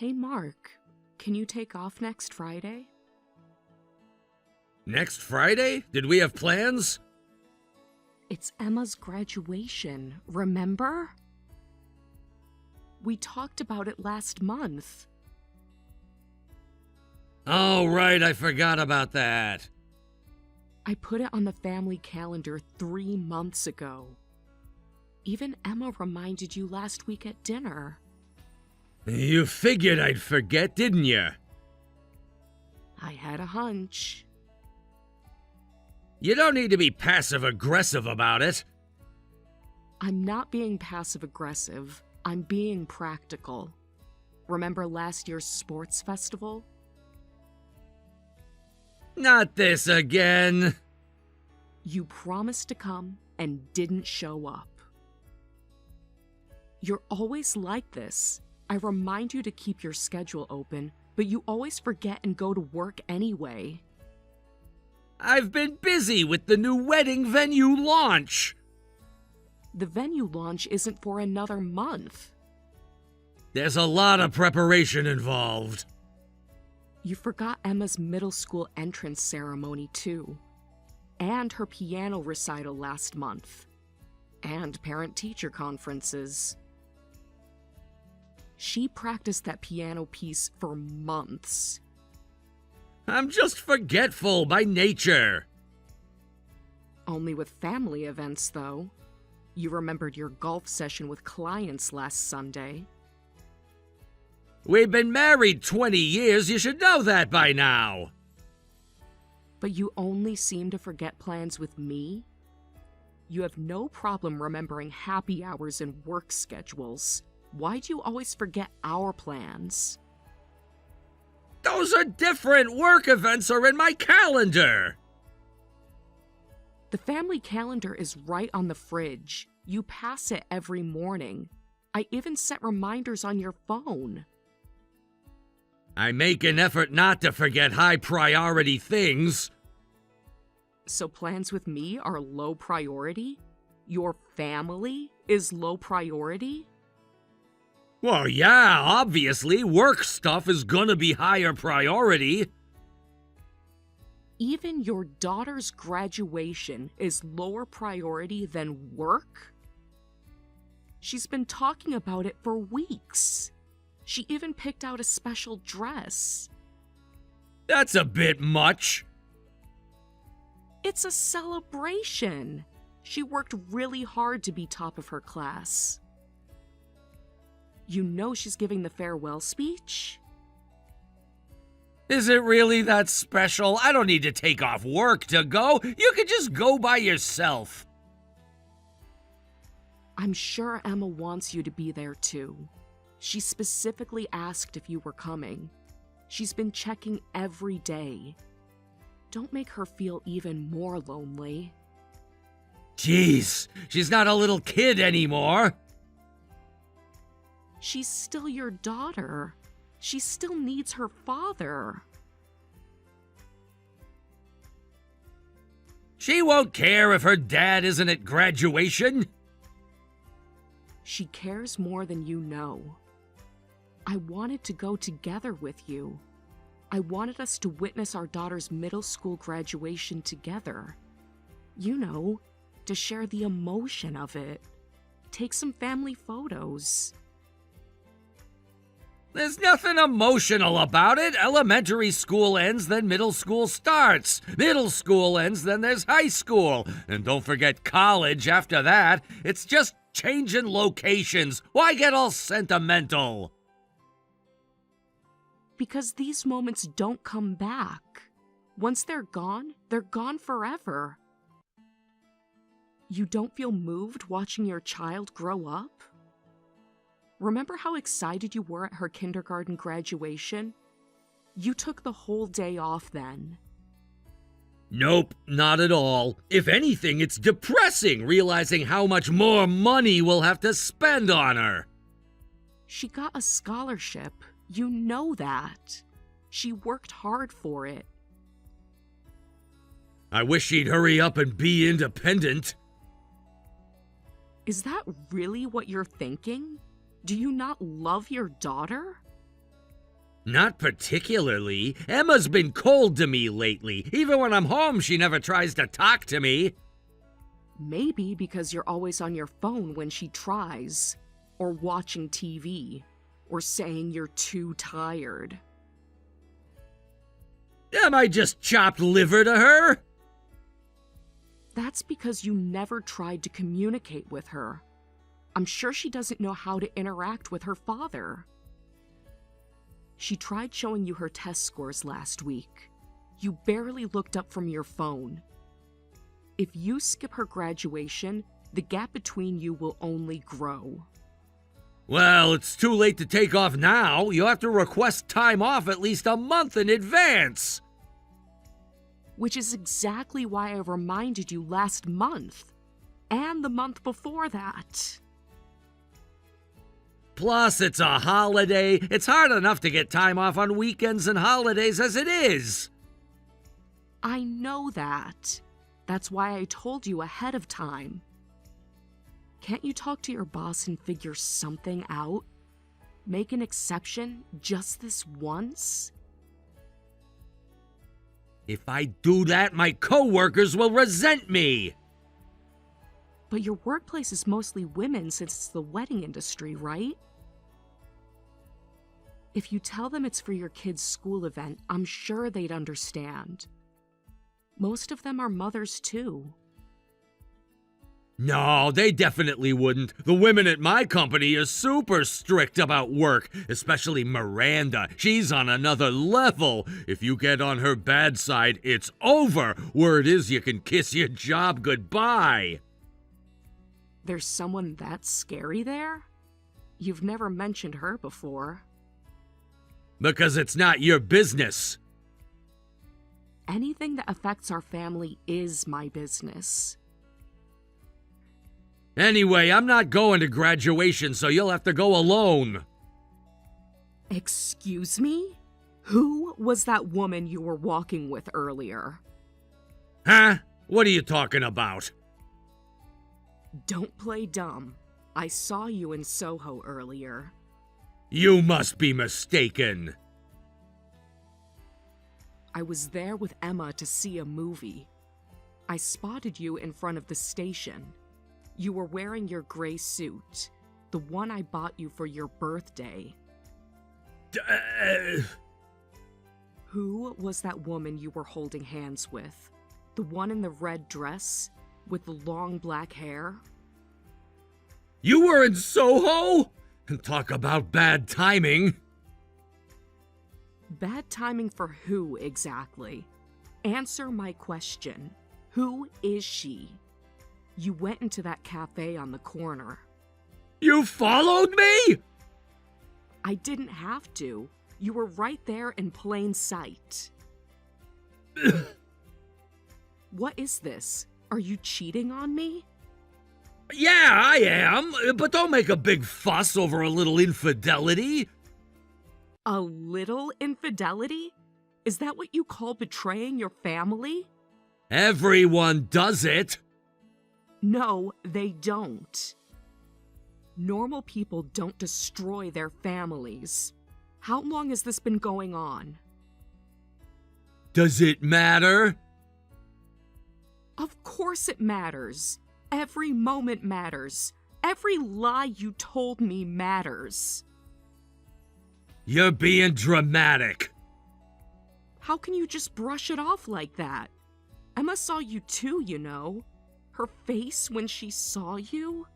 Hey Mark, can you take off next Friday? Next Friday? Did we have plans? It's Emma's graduation, remember? We talked about it last month. Oh, right, I forgot about that. I put it on the family calendar 3 months ago. Even Emma reminded you last week at dinner. You figured I'd forget, didn't you? I had a hunch. You don't need to be passive-aggressive about it. I'm not being passive-aggressive. I'm being practical. Remember last year's sports festival? Not this again. You promised to come and didn't show up. You're always like this. I remind you to keep your schedule open, but you always forget and go to work anyway. I've been busy with the new wedding venue launch. The venue launch isn't for another month. There's a lot of preparation involved. You forgot Emma's middle school entrance ceremony, too. And her piano recital last month. And parent-teacher conferences. She practiced that piano piece for months. I'm just forgetful by nature. Only with family events, though. You remembered your golf session with clients last Sunday. We've been married 20 years, you should know that by now. But you only seem to forget plans with me? You have no problem remembering happy hours and work schedules. Why do you always forget our plans? Those are different. Work events are in my calendar. The family calendar is right on the fridge. You pass it every morning. I even set reminders on your phone. I make an effort not to forget high-priority things. So plans with me are low priority? Your family is low priority? Well, yeah, obviously, work stuff is gonna be higher priority. Even your daughter's graduation is lower priority than work? She's been talking about it for weeks. She even picked out a special dress. That's a bit much. It's a celebration. She worked really hard to be top of her class. You know she's giving the farewell speech? Is it really that special? I don't need to take off work to go. You can just go by yourself. I'm sure Emma wants you to be there too. She specifically asked if you were coming. She's been checking every day. Don't make her feel even more lonely. Jeez, she's not a little kid anymore. She's still your daughter. She still needs her father. She won't care if her dad isn't at graduation. She cares more than you know. I wanted to go together with you. I wanted us to witness our daughter's middle school graduation together. You know, to share the emotion of it. Take some family photos. There's nothing emotional about it. Elementary school ends, then middle school starts. Middle school ends, then there's high school. And don't forget college after that. It's just changing locations. Why get all sentimental? Because these moments don't come back. Once they're gone forever. You don't feel moved watching your child grow up? Remember how excited you were at her kindergarten graduation? You took the whole day off then. Nope, not at all. If anything, it's depressing realizing how much more money we'll have to spend on her. She got a scholarship. You know that. She worked hard for it. I wish she'd hurry up and be independent. Is that really what you're thinking? Do you not love your daughter? Not particularly. Emma's been cold to me lately. Even when I'm home, she never tries to talk to me. Maybe because you're always on your phone when she tries, or watching TV, or saying you're too tired. Am I just chopped liver to her? That's because you never tried to communicate with her. I'm sure she doesn't know how to interact with her father. She tried showing you her test scores last week. You barely looked up from your phone. If you skip her graduation, the gap between you will only grow. Well, it's too late to take off now. You'll have to request time off at least a month in advance. Which is exactly why I reminded you last month, and the month before that. Plus, it's a holiday. It's hard enough to get time off on weekends and holidays as it is. I know that. That's why I told you ahead of time. Can't you talk to your boss and figure something out? Make an exception just this once? If I do that, my coworkers will resent me. But your workplace is mostly women since it's the wedding industry, right? If you tell them it's for your kid's school event, I'm sure they'd understand. Most of them are mothers too. No, they definitely wouldn't. The women at my company are super strict about work, especially Miranda. She's on another level. If you get on her bad side, it's over. Word is you can kiss your job goodbye. There's someone that scary there? You've never mentioned her before. Because it's not your business. Anything that affects our family is my business. Anyway, I'm not going to graduation, so you'll have to go alone. Excuse me? Who was that woman you were walking with earlier? Huh? What are you talking about? Don't play dumb. I saw you in Soho earlier. You must be mistaken. I was there with Emma to see a movie. I spotted you in front of the station. You were wearing your gray suit, the one I bought you for your birthday. Who was that woman you were holding hands with? The one in the red dress, with the long black hair? You were in Soho? Talk about bad timing. Bad timing for who exactly? Answer my question. Who is she? You went into that cafe on the corner. You followed me? I didn't have to. You were right there in plain sight. What is this? Are you cheating on me? Yeah, I am, but don't make a big fuss over a little infidelity. A little infidelity? Is that what you call betraying your family? Everyone does it. No, they don't. Normal people don't destroy their families. How long has this been going on? Does it matter? Of course it matters. Every moment matters. Every lie you told me matters. You're being dramatic. How can you just brush it off like that? Emma saw you too, you know. Her face when she saw you?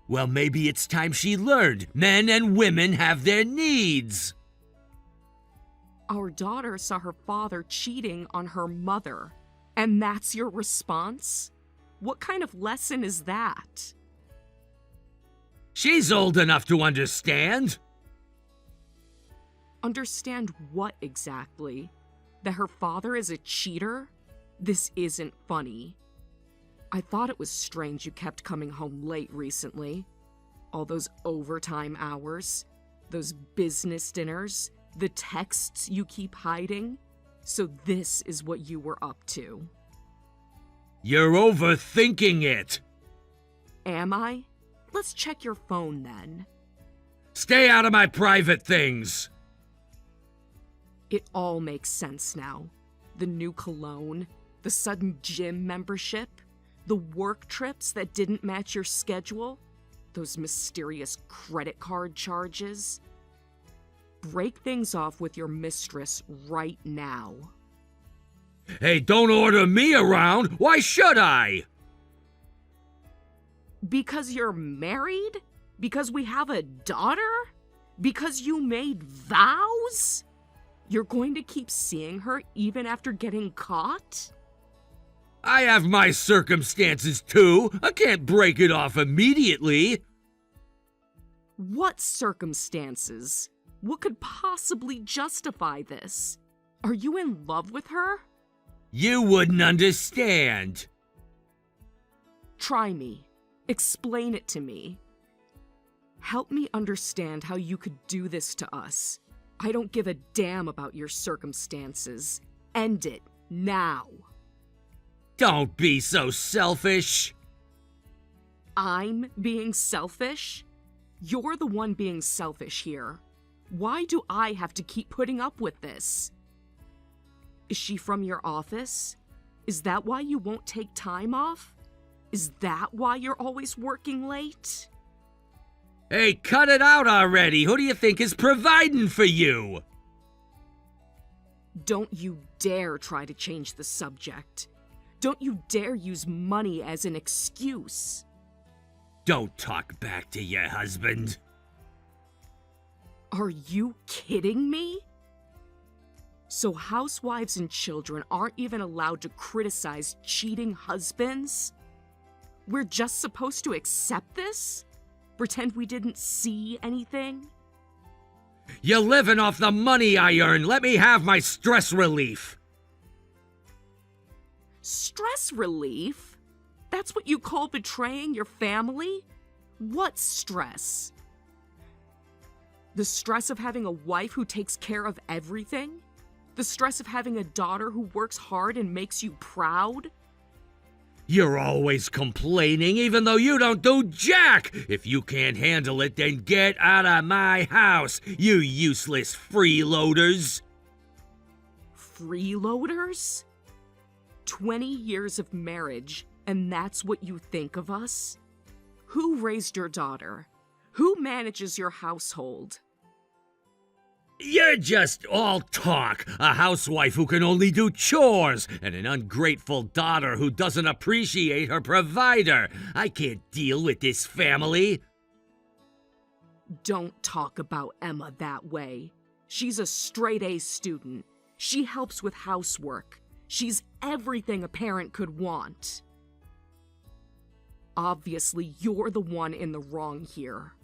Well, maybe it's time she learned. Men and women have their needs. Our daughter saw her father cheating on her mother. And that's your response? What kind of lesson is that? She's old enough to understand. Understand what exactly? That her father is a cheater? This isn't funny. I thought it was strange you kept coming home late recently. All those overtime hours, those business dinners, the texts you keep hiding. So this is what you were up to. You're overthinking it. Am I? Let's check your phone then. Stay out of my private things. It all makes sense now. The new cologne, the sudden gym membership, the work trips that didn't match your schedule, those mysterious credit card charges. Break things off with your mistress right now. Hey, don't order me around. Why should I? Because you're married? Because we have a daughter? Because you made vows? You're going to keep seeing her even after getting caught? I have my circumstances too. I can't break it off immediately. What circumstances? What could possibly justify this? Are you in love with her? You wouldn't understand. Try me. Explain it to me. Help me understand how you could do this to us. I don't give a damn about your circumstances. End it now. Don't be so selfish. I'm being selfish? You're the one being selfish here. Why do I have to keep putting up with this? Is she from your office? Is that why you won't take time off? Is that why you're always working late? Hey, cut it out already. Who do you think is providing for you? Don't you dare try to change the subject. Don't you dare use money as an excuse. Don't talk back to your husband. Are you kidding me? So housewives and children aren't even allowed to criticize cheating husbands? We're just supposed to accept this? Pretend we didn't see anything? You're living off the money I earn. Let me have my stress relief. Stress relief? That's what you call betraying your family? What stress? The stress of having a wife who takes care of everything? The stress of having a daughter who works hard and makes you proud? You're always complaining even though you don't do jack. If you can't handle it, then get out of my house, you useless freeloaders. Freeloaders? 20 years of marriage, and that's what you think of us? Who raised your daughter? Who manages your household? You're just all talk. A housewife who can only do chores, and an ungrateful daughter who doesn't appreciate her provider. I can't deal with this family. Don't talk about Emma that way. She's a straight-A student. She helps with housework. She's everything a parent could want. Obviously, you're the one in the wrong here.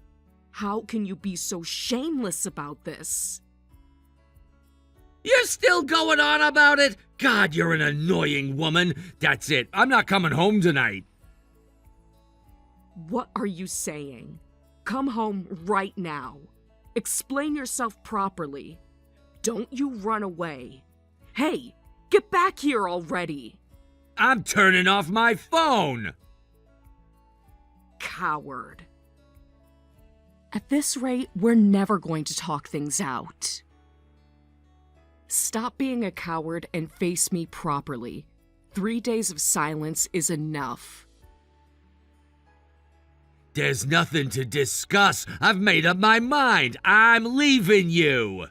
How can you be so shameless about this? You're still going on about it? God, you're an annoying woman. That's it. I'm not coming home tonight. What are you saying? Come home right now. Explain yourself properly. Don't you run away. Hey, get back here already. I'm turning off my phone. Coward. At this rate, we're never going to talk things out. Stop being a coward and face me properly. 3 days of silence is enough. There's nothing to discuss. I've made up my mind. I'm leaving you.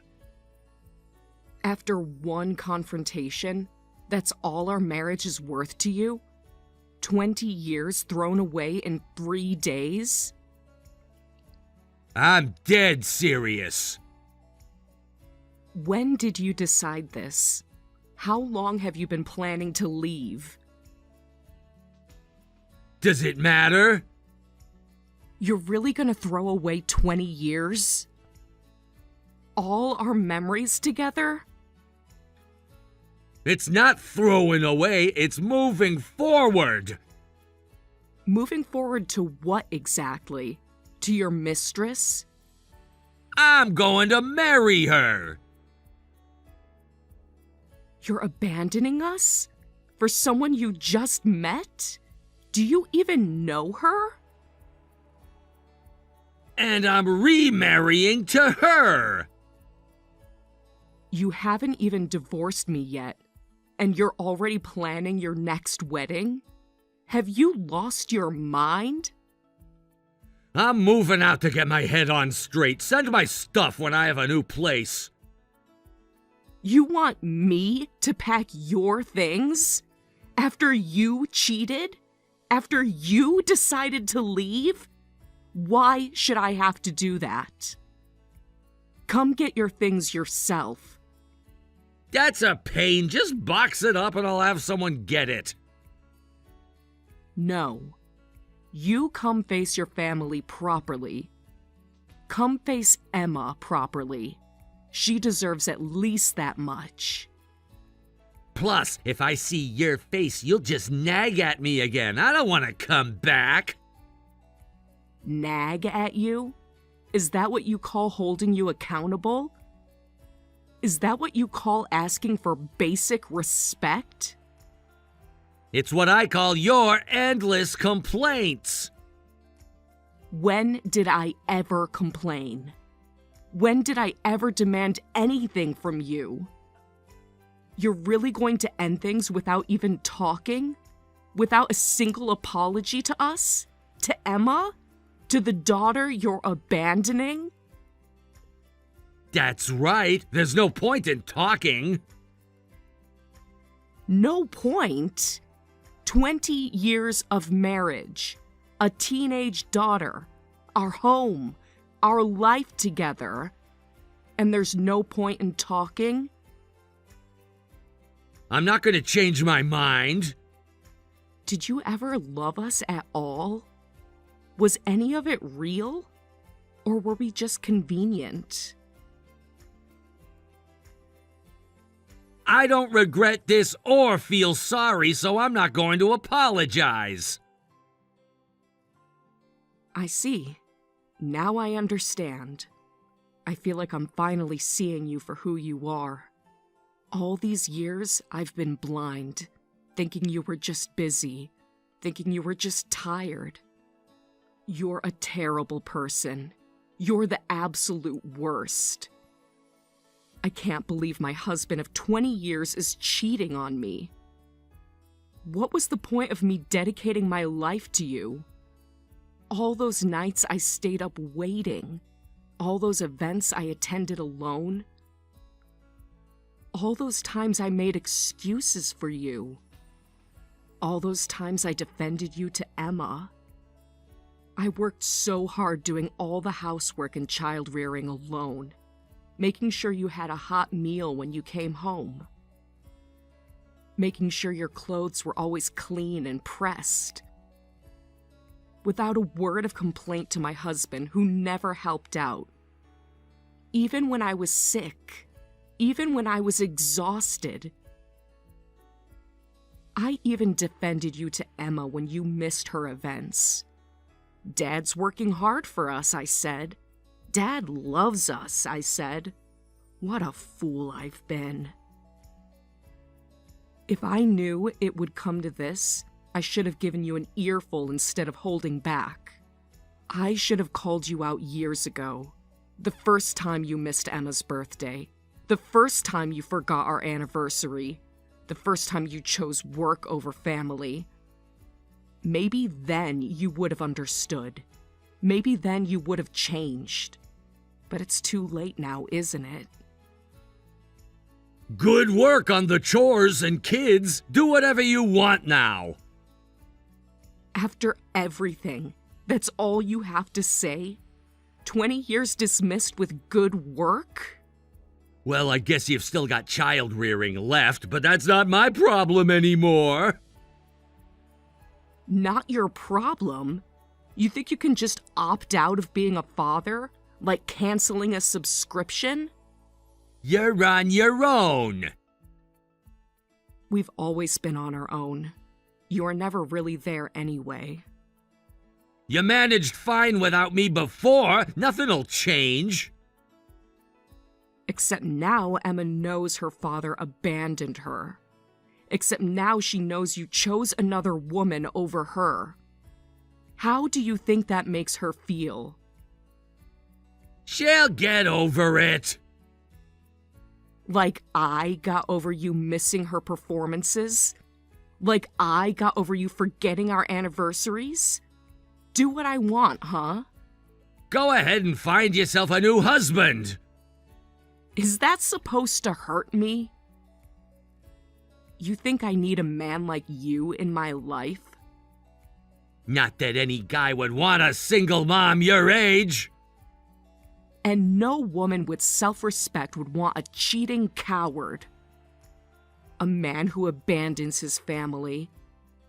After one confrontation, that's all our marriage is worth to you? 20 years thrown away in 3 days? I'm dead serious. When did you decide this? How long have you been planning to leave? Does it matter? You're really gonna throw away 20 years? All our memories together? It's not throwing away, it's moving forward. Moving forward to what exactly? To your mistress? I'm going to marry her. You're abandoning us? For someone you just met? Do you even know her? And I'm remarrying to her. You haven't even divorced me yet, and you're already planning your next wedding? Have you lost your mind? I'm moving out to get my head on straight. Send my stuff when I have a new place. You want me to pack your things? After you cheated? After you decided to leave? Why should I have to do that? Come get your things yourself. That's a pain. Just box it up and I'll have someone get it. No. You come face your family properly. Come face Emma properly. She deserves at least that much. Plus, if I see your face, you'll just nag at me again. I don't want to come back. Nag at you? Is that what you call holding you accountable? Is that what you call asking for basic respect? It's what I call your endless complaints. When did I ever complain? When did I ever demand anything from you? You're really going to end things without even talking? Without a single apology to us? To Emma? To the daughter you're abandoning? That's right. There's no point in talking. No point? 20 years of marriage, a teenage daughter, our home, our life together, and there's no point in talking? I'm not going to change my mind. Did you ever love us at all? Was any of it real? Or were we just convenient? I don't regret this or feel sorry, so I'm not going to apologize. I see. Now I understand. I feel like I'm finally seeing you for who you are. All these years, I've been blind, thinking you were just busy, thinking you were just tired. You're a terrible person. You're the absolute worst. I can't believe my husband of 20 years is cheating on me. What was the point of me dedicating my life to you? All those nights I stayed up waiting, all those events I attended alone, all those times I made excuses for you, all those times I defended you to Emma. I worked so hard doing all the housework and child-rearing alone, making sure you had a hot meal when you came home, making sure your clothes were always clean and pressed. Without a word of complaint to my husband, who never helped out. Even when I was sick, even when I was exhausted. I even defended you to Emma when you missed her events. Dad's working hard for us, I said. Dad loves us, I said. What a fool I've been. If I knew it would come to this, I should have given you an earful instead of holding back. I should have called you out years ago. The first time you missed Emma's birthday. The first time you forgot our anniversary. The first time you chose work over family. Maybe then you would have understood. Maybe then you would have changed. But it's too late now, isn't it? Good work on the chores and kids. Do whatever you want now. After everything, that's all you have to say? 20 years dismissed with good work? Well, I guess you've still got child rearing left, but that's not my problem anymore. Not your problem? You think you can just opt out of being a father? Like canceling a subscription? You're on your own. We've always been on our own. You're never really there anyway. You managed fine without me before. Nothing'll change. Except now Emma knows her father abandoned her. Except now she knows you chose another woman over her. How do you think that makes her feel? She'll get over it. Like I got over you missing her performances? Like I got over you forgetting our anniversaries? Do what I want, huh? Go ahead and find yourself a new husband. Is that supposed to hurt me? You think I need a man like you in my life? Not that any guy would want a single mom your age. And no woman with self-respect would want a cheating coward. A man who abandons his family.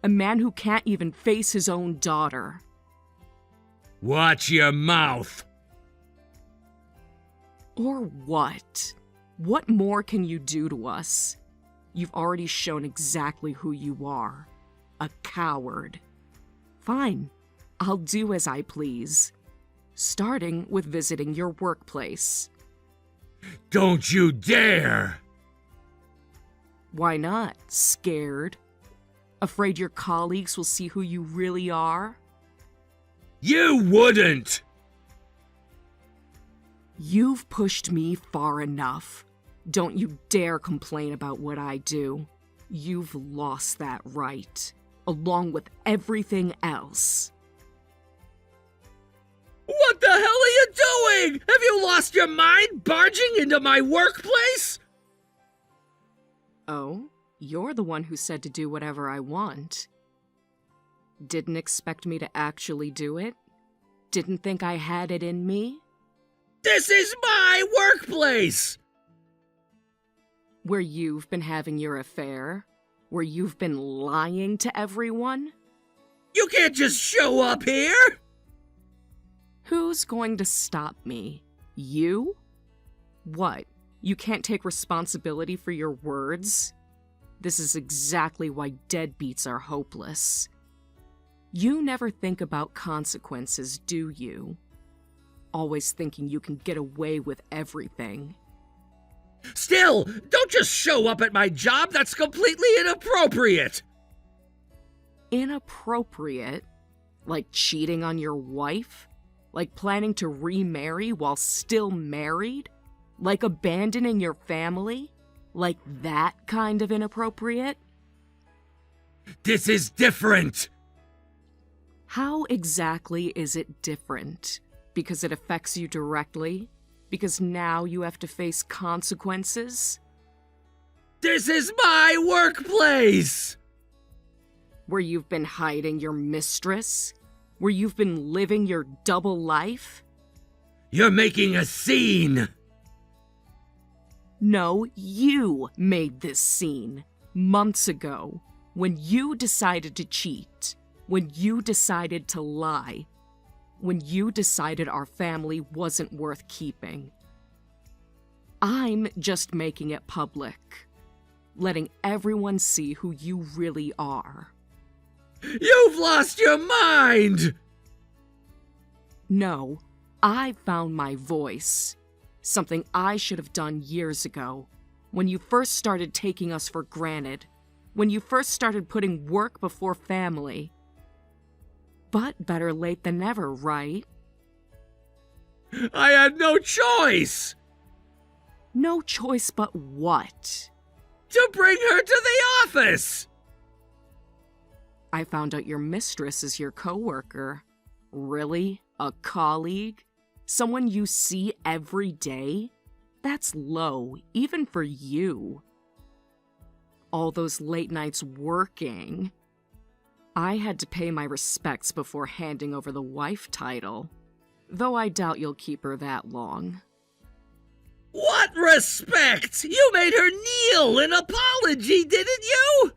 A man who can't even face his own daughter. Watch your mouth. Or what? What more can you do to us? You've already shown exactly who you are. A coward. Fine, I'll do as I please. Starting with visiting your workplace. Don't you dare! Why not? Scared? Afraid your colleagues will see who you really are? You wouldn't! You've pushed me far enough. Don't you dare complain about what I do. You've lost that right, along with everything else. What the hell are you doing? Have you lost your mind barging into my workplace? Oh, you're the one who said to do whatever I want. Didn't expect me to actually do it? Didn't think I had it in me? This is my workplace! Where you've been having your affair? Where you've been lying to everyone? You can't just show up here! Who's going to stop me? You? What? You can't take responsibility for your words? This is exactly why deadbeats are hopeless. You never think about consequences, do you? Always thinking you can get away with everything. Still, don't just show up at my job. That's completely inappropriate. Inappropriate? Like cheating on your wife? Like planning to remarry while still married? Like abandoning your family? Like that kind of inappropriate? This is different. How exactly is it different? Because it affects you directly? Because now you have to face consequences? This is my workplace! Where you've been hiding your mistress? Where you've been living your double life? You're making a scene! No, you made this scene. Months ago. When you decided to cheat. When you decided to lie. When you decided our family wasn't worth keeping. I'm just making it public. Letting everyone see who you really are. You've lost your mind! No, I found my voice. Something I should have done years ago. When you first started taking us for granted. When you first started putting work before family. But better late than never, right? I had no choice! No choice but what? To bring her to the office! I found out your mistress is your coworker. Really? A colleague? Someone you see every day? That's low, even for you. All those late nights working. I had to pay my respects before handing over the wife title. Though I doubt you'll keep her that long. What respect? You made her kneel in apology, didn't you?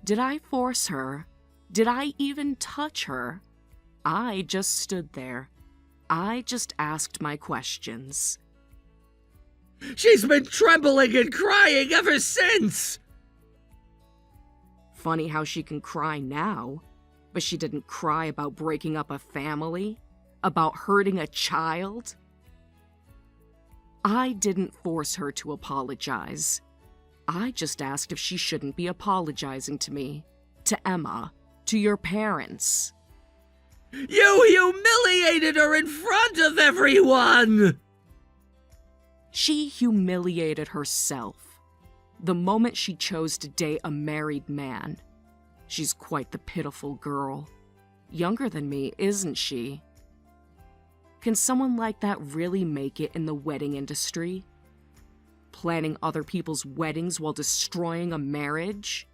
Did I force her? Did I even touch her? I just stood there. I just asked my questions. She's been trembling and crying ever since. Funny how she can cry now, but she didn't cry about breaking up a family, about hurting a child. I didn't force her to apologize. I just asked if she shouldn't be apologizing to me, to Emma, to your parents. You humiliated her in front of everyone! She She humiliated herself the moment she chose to date a married man. She's quite the pitiful girl. Younger than me, isn't she? Can someone like that really make it in the wedding industry? Planning other people's weddings while destroying a marriage?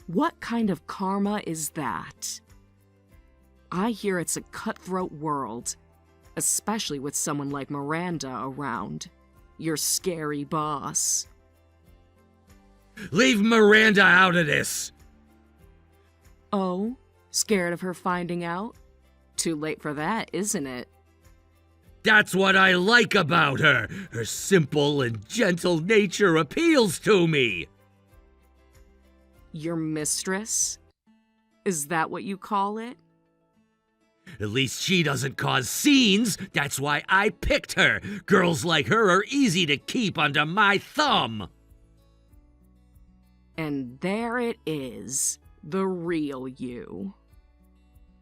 What kind of karma is that? I hear it's a cutthroat world, especially with someone like Miranda around, your scary boss. Leave Miranda out of this! Oh, scared of her finding out? Too late for that, isn't it? That's what I like about her. Her simple and gentle nature appeals to me. Your mistress? Is that what you call it? At least she doesn't cause scenes. That's why I picked her. Girls like her are easy to keep under my thumb. And there it is, the real you.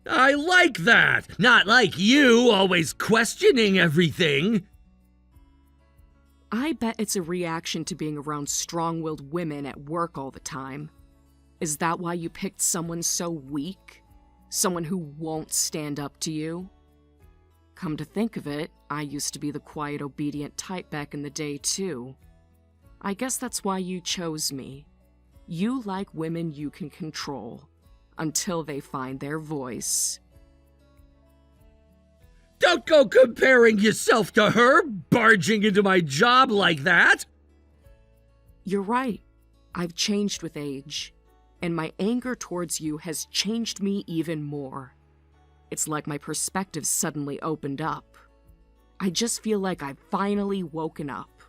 I like that. Not like you, always questioning everything. I bet it's a reaction to being around strong-willed women at work all the time. Is that why you picked someone so weak? Someone who won't stand up to you? Come to think of it, I used to be the quiet, obedient type back in the day, too. I guess that's why you chose me. You like women you can control, until they find their voice. Don't go comparing yourself to her, barging into my job like that. You're right. I've changed with age, and my anger towards you has changed me even more. It's like my perspective suddenly opened up. I just feel like I've finally woken up.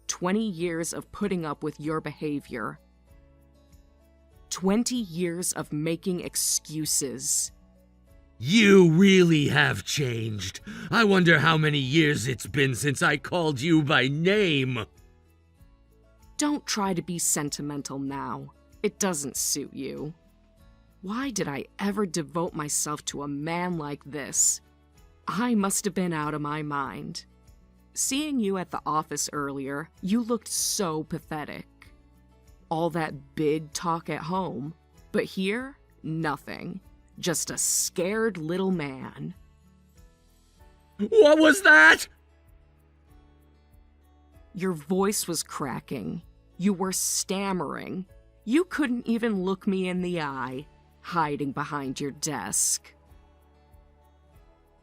20 years of putting up with your behavior. 20 years of making excuses. You really have changed. I wonder how many years it's been since I called you by name. Don't try to be sentimental now. It doesn't suit you. Why did I ever devote myself to a man like this? I must have been out of my mind. Seeing you at the office earlier, you looked so pathetic. All that big talk at home, but here, nothing. Just a scared little man. What was that? Your voice was cracking. You were stammering. You couldn't even look me in the eye, hiding behind your desk.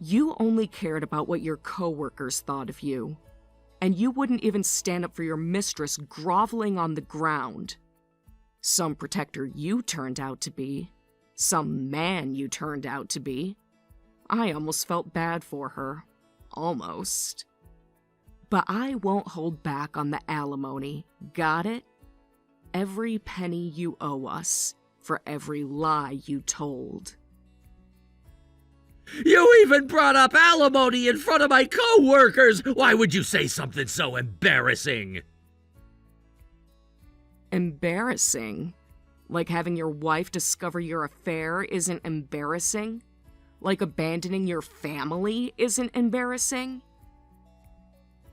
You only cared about what your coworkers thought of you. And you wouldn't even stand up for your mistress groveling on the ground. Some protector you turned out to be. Some man you turned out to be. I almost felt bad for her. Almost. But I won't hold back on the alimony. Got it? Every penny you owe us for every lie you told. You even brought up alimony in front of my co-workers! Why would you say something so embarrassing? Embarrassing? Like having your wife discover your affair isn't embarrassing? Like abandoning your family isn't embarrassing?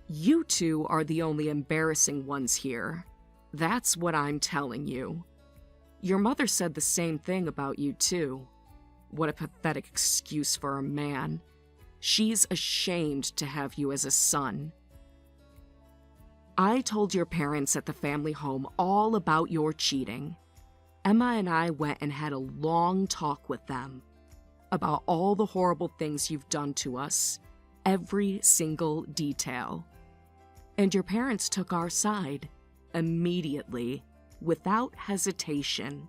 You two are the only embarrassing ones here. That's what I'm telling you. Your mother said the same thing about you too. What a pathetic excuse for a man. She's ashamed to have you as a son. I told your parents at the family home all about your cheating. Emma and I went and had a long talk with them about all the horrible things you've done to us, every single detail. And your parents took our side, immediately, without hesitation.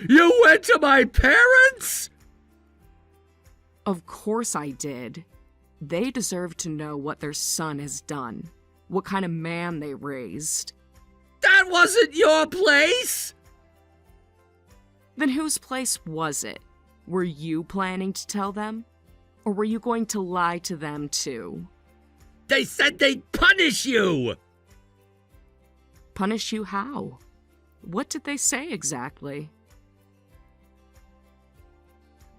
You went to my parents? Of course I did. They deserve to know what their son has done, what kind of man they raised. That wasn't your place! Then whose place was it? Were you planning to tell them? Or were you going to lie to them too? They said they'd punish you! Punish you how? What did they say exactly?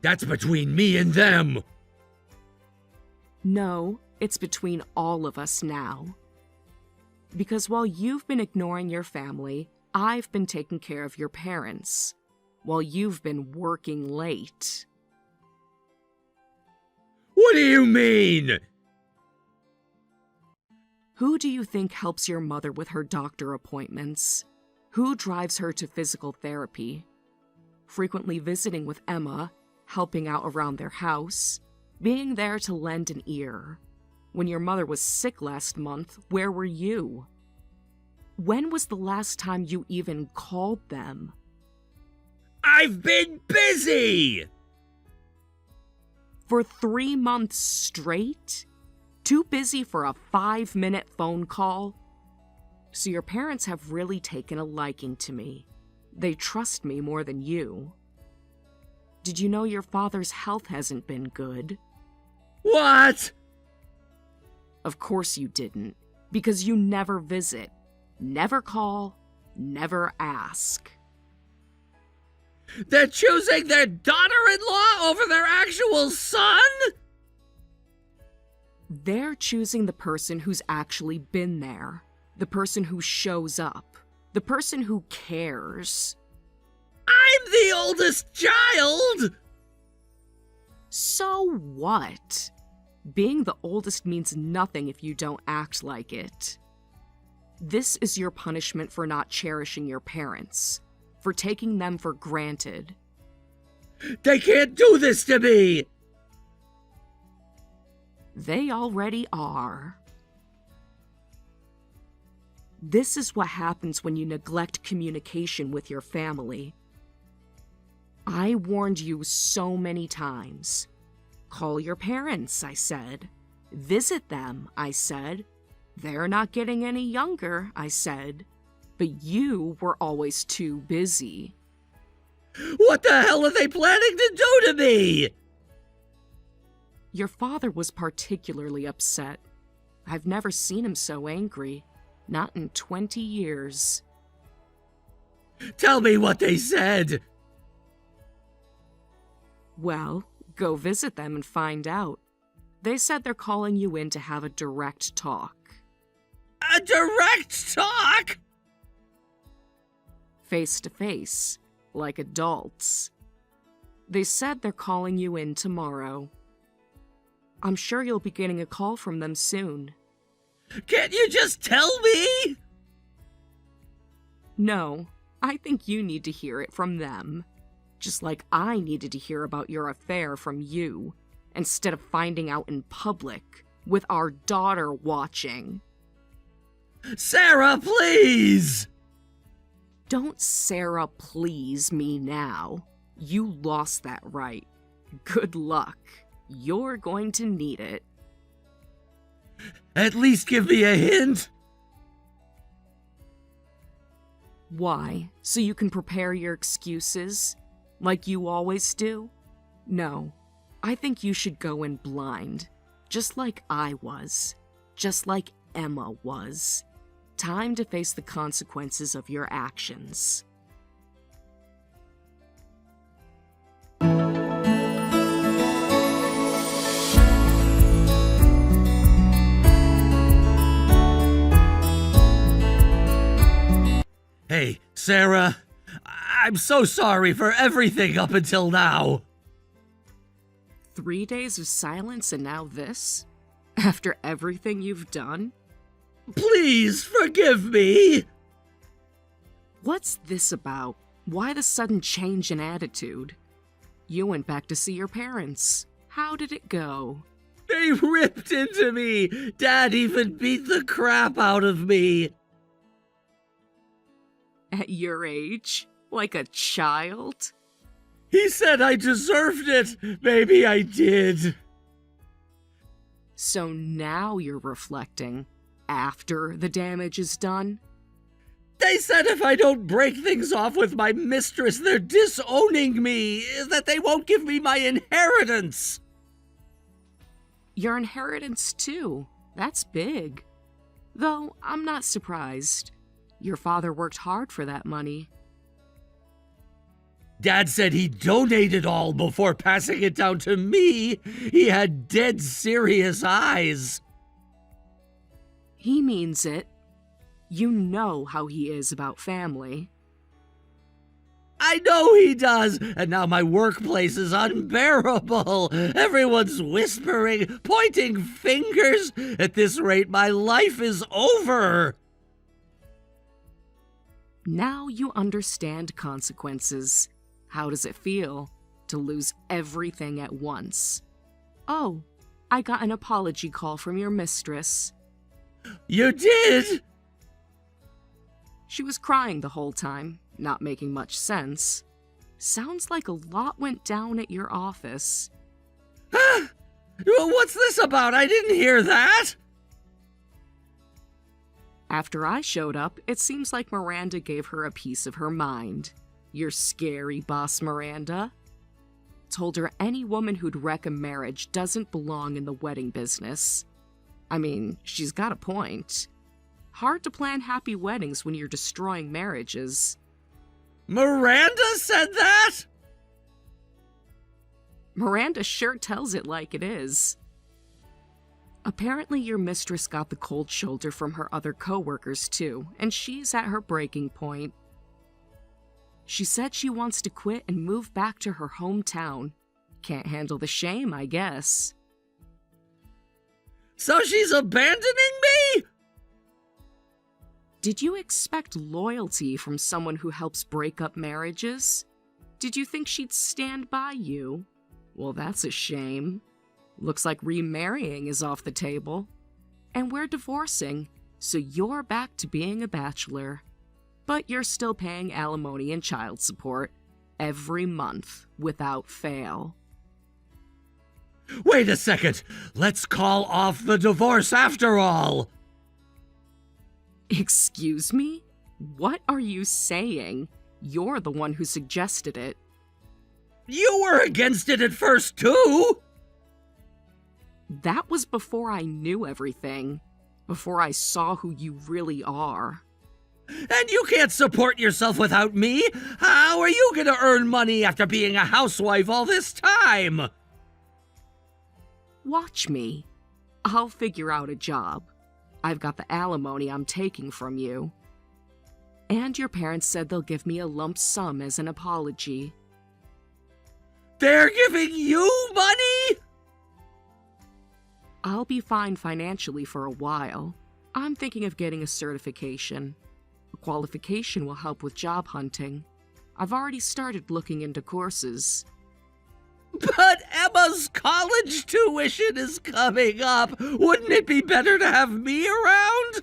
That's between me and them. No, it's between all of us now. Because while you've been ignoring your family, I've been taking care of your parents. While you've been working late. What do you mean? Who do you think helps your mother with her doctor appointments? Who drives her to physical therapy? Frequently visiting with Emma, helping out around their house, being there to lend an ear. When your mother was sick last month, where were you? When was the last time you even called them? I've been busy! For 3 months straight? Too busy for a 5-minute phone call? So your parents have really taken a liking to me. They trust me more than you. Did you know your father's health hasn't been good? What? Of course you didn't, because you never visit, never call, never ask. They're choosing their daughter-in-law over their actual son? They're choosing the person who's actually been there, the person who shows up, the person who cares. I'm the oldest child! So what? Being the oldest means nothing if you don't act like it. This is your punishment for not cherishing your parents, for taking them for granted. They can't do this to me! They already are. This is what happens when you neglect communication with your family. I warned you so many times. Call your parents, I said. Visit them, I said. They're not getting any younger, I said. But you were always too busy. What the hell are they planning to do to me? Your father was particularly upset. I've never seen him so angry. Not in 20 years. Tell me what they said. Well, go visit them and find out. They said they're calling you in to have a direct talk. A direct talk? Face to face, like adults. They said they're calling you in tomorrow. I'm sure you'll be getting a call from them soon. Can't you just tell me? No, I think you need to hear it from them. Just like I needed to hear about your affair from you, instead of finding out in public, with our daughter watching. Sarah, please! Don't Sarah please me now. You lost that right. Good luck. You're going to need it. At least give me a hint. Why? So you can prepare your excuses? Like you always do? No. I think you should go in blind. Just like I was. Just like Emma was. Time to face the consequences of your actions. Hey, Sarah, I'm so sorry for everything up until now. 3 days of silence and now this? After everything you've done? Please forgive me. What's this about? Why the sudden change in attitude? You went back to see your parents. How did it go? They ripped into me. Dad even beat the crap out of me. At your age? Like a child? He said I deserved it. Maybe I did. So now you're reflecting, after the damage is done? They said if I don't break things off with my mistress, they're disowning me, that they won't give me my inheritance. Your inheritance too. That's big. Though I'm not surprised. Your father worked hard for that money. Dad said he donated all before passing it down to me. He had dead serious eyes. He means it. You know how he is about family. I know he does, and now my workplace is unbearable. Everyone's whispering, pointing fingers. At this rate, my life is over. Now you understand consequences. How does it feel to lose everything at once? Oh, I got an apology call from your mistress. You did? She was crying the whole time, not making much sense. Sounds like a lot went down at your office. What's this about? I didn't hear that. After I showed up, it seems like Miranda gave her a piece of her mind. Your scary boss, Miranda. Told her any woman who'd wreck a marriage doesn't belong in the wedding business. I mean, she's got a point. Hard to plan happy weddings when you're destroying marriages. Miranda said that? Miranda sure tells it like it is. Apparently your mistress got the cold shoulder from her other co-workers too, and she's at her breaking point. She said she wants to quit and move back to her hometown. Can't handle the shame, I guess. So she's abandoning me? Did you expect loyalty from someone who helps break up marriages? Did you think she'd stand by you? Well, that's a shame. Looks like remarrying is off the table. And we're divorcing, so you're back to being a bachelor. But you're still paying alimony and child support every month without fail. Wait a second. Let's call off the divorce after all. Excuse me? What are you saying? You're the one who suggested it. You were against it at first, too. That was before I knew everything. Before I saw who you really are. And you can't support yourself without me. How are you going to earn money after being a housewife all this time? Watch me. I'll figure out a job. I've got the alimony I'm taking from you. And your parents said they'll give me a lump sum as an apology. They're giving you money? I'll be fine financially for a while. I'm thinking of getting a certification. A qualification will help with job hunting. I've already started looking into courses. But Emma's college tuition is coming up. Wouldn't it be better to have me around?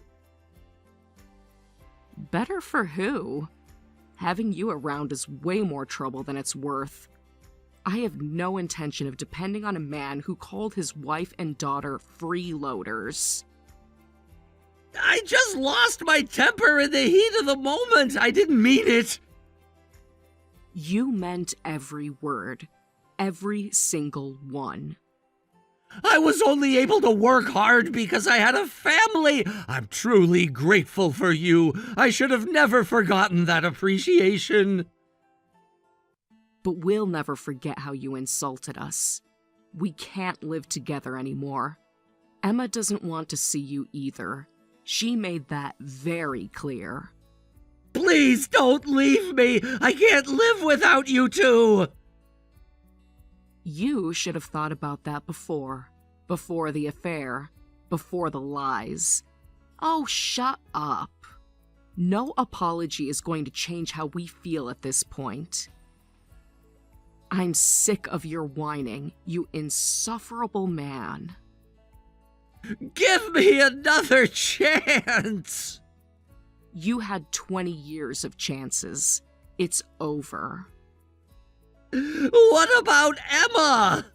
Better for who? Having you around is way more trouble than it's worth. I have no intention of depending on a man who called his wife and daughter freeloaders. I just lost my temper in the heat of the moment. I didn't mean it. You meant every word. Every single one. I was only able to work hard because I had a family. I'm truly grateful for you. I should have never forgotten that appreciation. But we'll never forget how you insulted us. We can't live together anymore. Emma doesn't want to see you either. She made that very clear. Please don't leave me. I can't live without you two. You should have thought about that before. Before the affair. Before the lies. Oh, shut up. No apology is going to change how we feel at this point. I'm sick of your whining, you insufferable man. Give me another chance. You had 20 years of chances. It's over. What about Emma?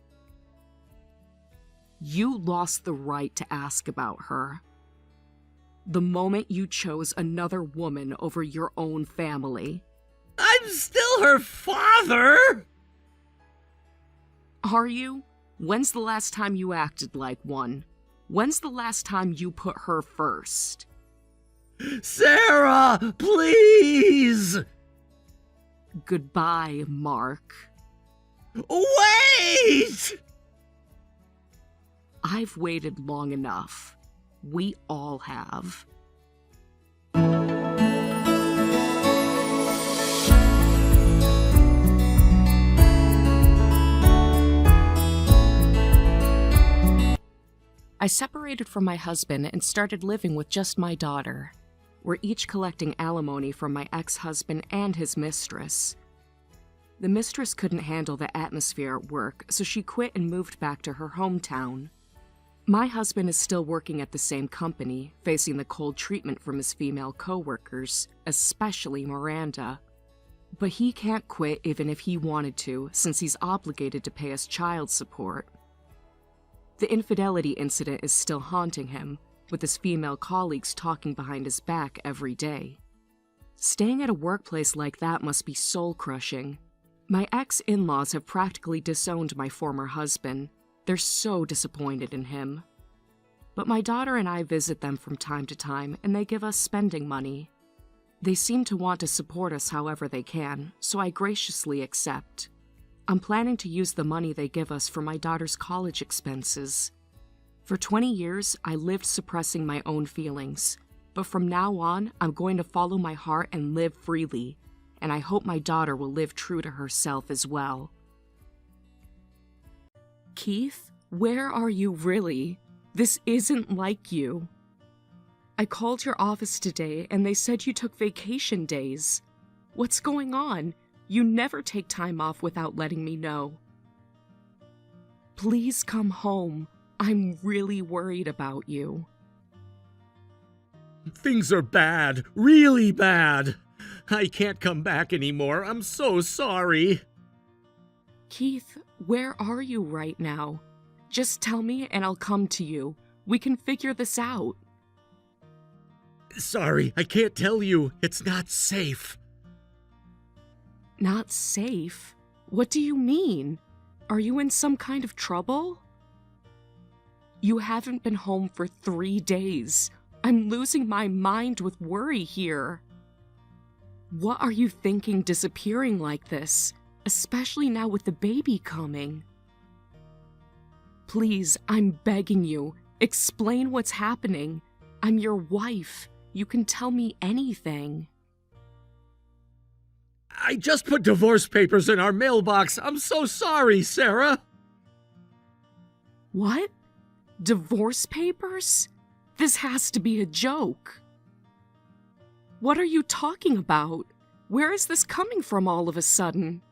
You lost the right to ask about her. The moment you chose another woman over your own family. I'm still her father. Are you? When's the last time you acted like one? When's the last time you put her first? Sarah, please! Goodbye, Mark. Wait! I've waited long enough. We all have. I separated from my husband and started living with just my daughter. We're each collecting alimony from my ex-husband and his mistress. The mistress couldn't handle the atmosphere at work, so she quit and moved back to her hometown. My husband is still working at the same company, facing the cold treatment from his female co-workers, especially Miranda. But he can't quit even if he wanted to, since he's obligated to pay us child support. The infidelity incident is still haunting him, with his female colleagues talking behind his back every day. Staying at a workplace like that must be soul-crushing. My ex-in-laws have practically disowned my former husband. They're so disappointed in him. But my daughter and I visit them from time to time, and they give us spending money. They seem to want to support us however they can, so I graciously accept. I'm planning to use the money they give us for my daughter's college expenses. For 20 years, I lived suppressing my own feelings, but from now on, I'm going to follow my heart and live freely, and I hope my daughter will live true to herself as well. Keith, where are you really? This isn't like you. I called your office today and they said you took vacation days. What's going on? You never take time off without letting me know. Please come home. I'm really worried about you. Things are bad, really bad. I can't come back anymore. I'm so sorry. Keith, where are you right now? Just tell me and I'll come to you. We can figure this out. Sorry, I can't tell you. It's not safe. Not safe? What do you mean? Are you in some kind of trouble? You haven't been home for 3 days. I'm losing my mind with worry here. What are you thinking disappearing like this? Especially now with the baby coming. Please, I'm begging you, explain what's happening. I'm your wife. You can tell me anything. I just put divorce papers in our mailbox. I'm so sorry, Sarah. What? Divorce papers? This has to be a joke. What are you talking about? Where is this coming from all of a sudden?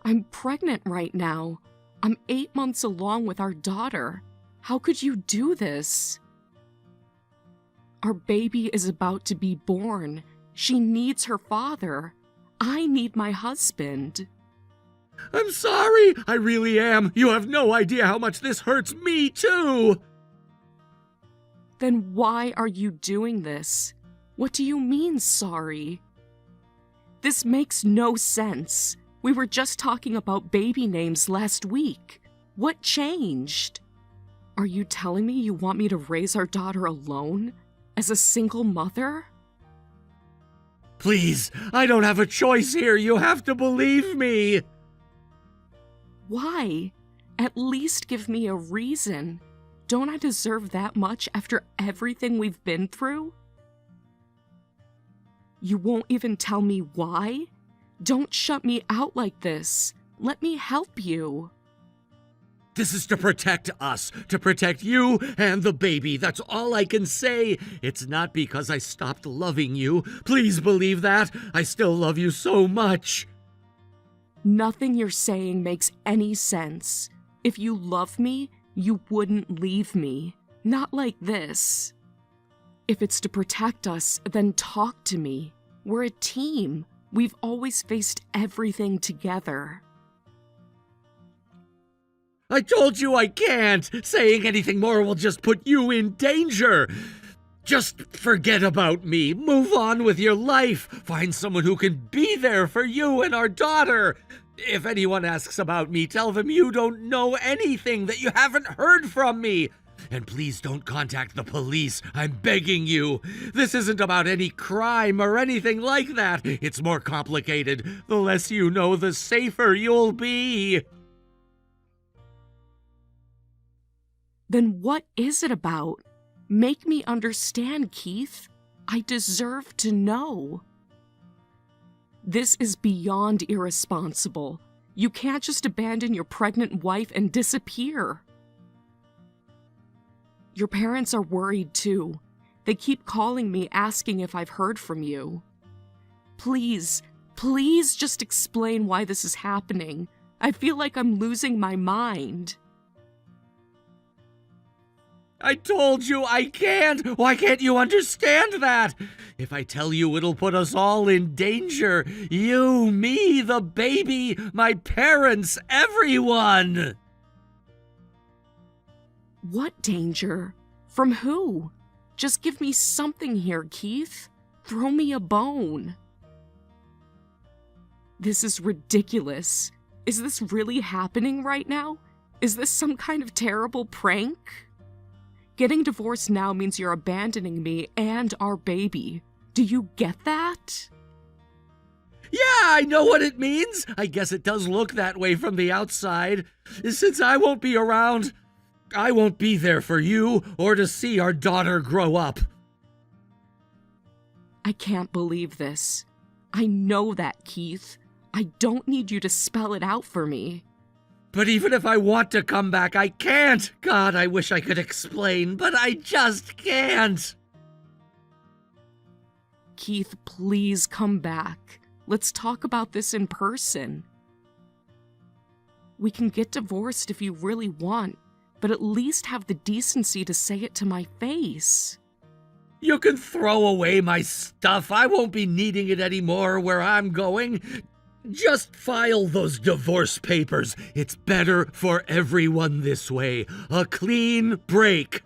I'm pregnant right now. I'm 8 months along with our daughter. How could you do this? Our baby is about to be born. She needs her father. I need my husband. I'm sorry. I really am. You have no idea how much this hurts me, too. Then why are you doing this? What do you mean, sorry? This makes no sense. We were just talking about baby names last week. What changed? Are you telling me you want me to raise our daughter alone? As a single mother? Please, I don't have a choice here. You have to believe me. Why? At least give me a reason. Don't I deserve that much after everything we've been through? You won't even tell me why? Don't shut me out like this. Let me help you. This is to protect us, to protect you and the baby. That's all I can say. It's not because I stopped loving you. Please believe that. I still love you so much. Nothing you're saying makes any sense. If you love me, you wouldn't leave me. Not like this. If it's to protect us, then talk to me. We're a team. We've always faced everything together. I told you I can't. Saying anything more will just put you in danger. Just forget about me. Move on with your life. Find someone who can be there for you and our daughter. If anyone asks about me, tell them you don't know anything, that you haven't heard from me. And please don't contact the police. I'm begging you. This isn't about any crime or anything like that. It's more complicated. The less you know, the safer you'll be. Then what is it about? Make me understand, Keith. I deserve to know. This is beyond irresponsible. You can't just abandon your pregnant wife and disappear. Your parents are worried too. They keep calling me asking if I've heard from you. Please, please just explain why this is happening. I feel like I'm losing my mind. I told you I can't! Why can't you understand that? If I tell you, it'll put us all in danger. You, me, the baby, my parents, everyone! What danger? From who? Just give me something here, Keith. Throw me a bone. This is ridiculous. Is this really happening right now? Is this some kind of terrible prank? Getting divorced now means you're abandoning me and our baby. Do you get that? Yeah, I know what it means. I guess it does look that way from the outside. Since I won't be around, I won't be there for you or to see our daughter grow up. I can't believe this. I know that, Keith. I don't need you to spell it out for me. But even if I want to come back, I can't. God, I wish I could explain, but I just can't. Keith, please come back. Let's talk about this in person. We can get divorced if you really want, but at least have the decency to say it to my face. You can throw away my stuff. I won't be needing it anymore where I'm going. Just file those divorce papers. It's better for everyone this way. A clean break.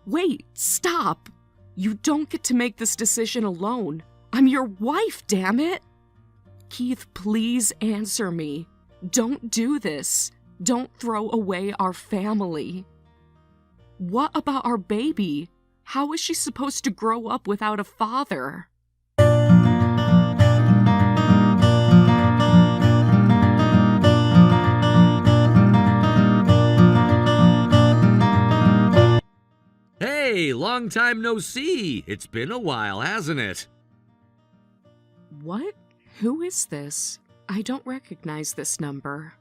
Wait, stop! You don't get to make this decision alone. I'm your wife, damn it! Keith, please answer me. Don't do this. Don't throw away our family. What about our baby? How is she supposed to grow up without a father? Hey, long time no see. It's been a while, hasn't it? What? Who is this? I don't recognize this number.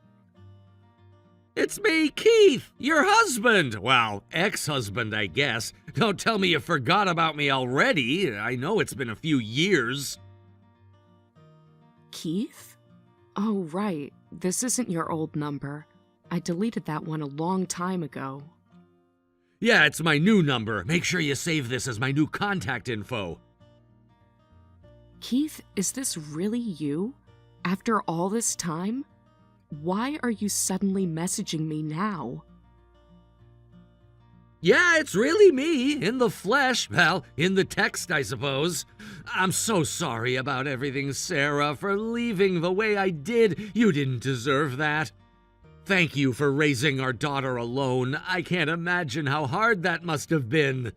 It's me, Keith, your husband. Well, ex-husband, I guess. Don't tell me you forgot about me already. I know it's been a few years. Keith? Oh, right. This isn't your old number. I deleted that one a long time ago. Yeah, it's my new number. Make sure you save this as my new contact info. Keith, is this really you? After all this time? Why are you suddenly messaging me now? Yeah, it's really me, in the flesh. Well, in the text, I suppose. I'm so sorry about everything, Sarah, for leaving the way I did. You didn't deserve that. Thank you for raising our daughter alone. I can't imagine how hard that must have been.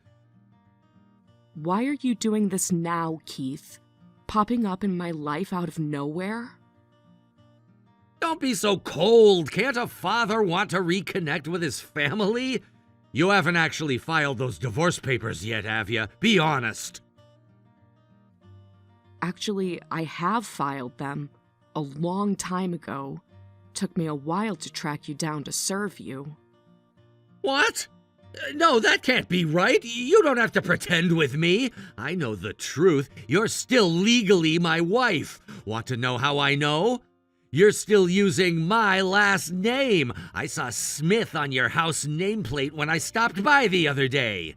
Why are you doing this now, Keith? Popping up in my life out of nowhere? Don't be so cold. Can't a father want to reconnect with his family? You haven't actually filed those divorce papers yet, have you? Be honest. Actually, I have filed them. A long time ago. Took me a while to track you down to serve you. What? No, that can't be right. You don't have to pretend with me. I know the truth. You're still legally my wife. Want to know how I know? You're still using my last name. I saw Smith on your house nameplate when I stopped by the other day.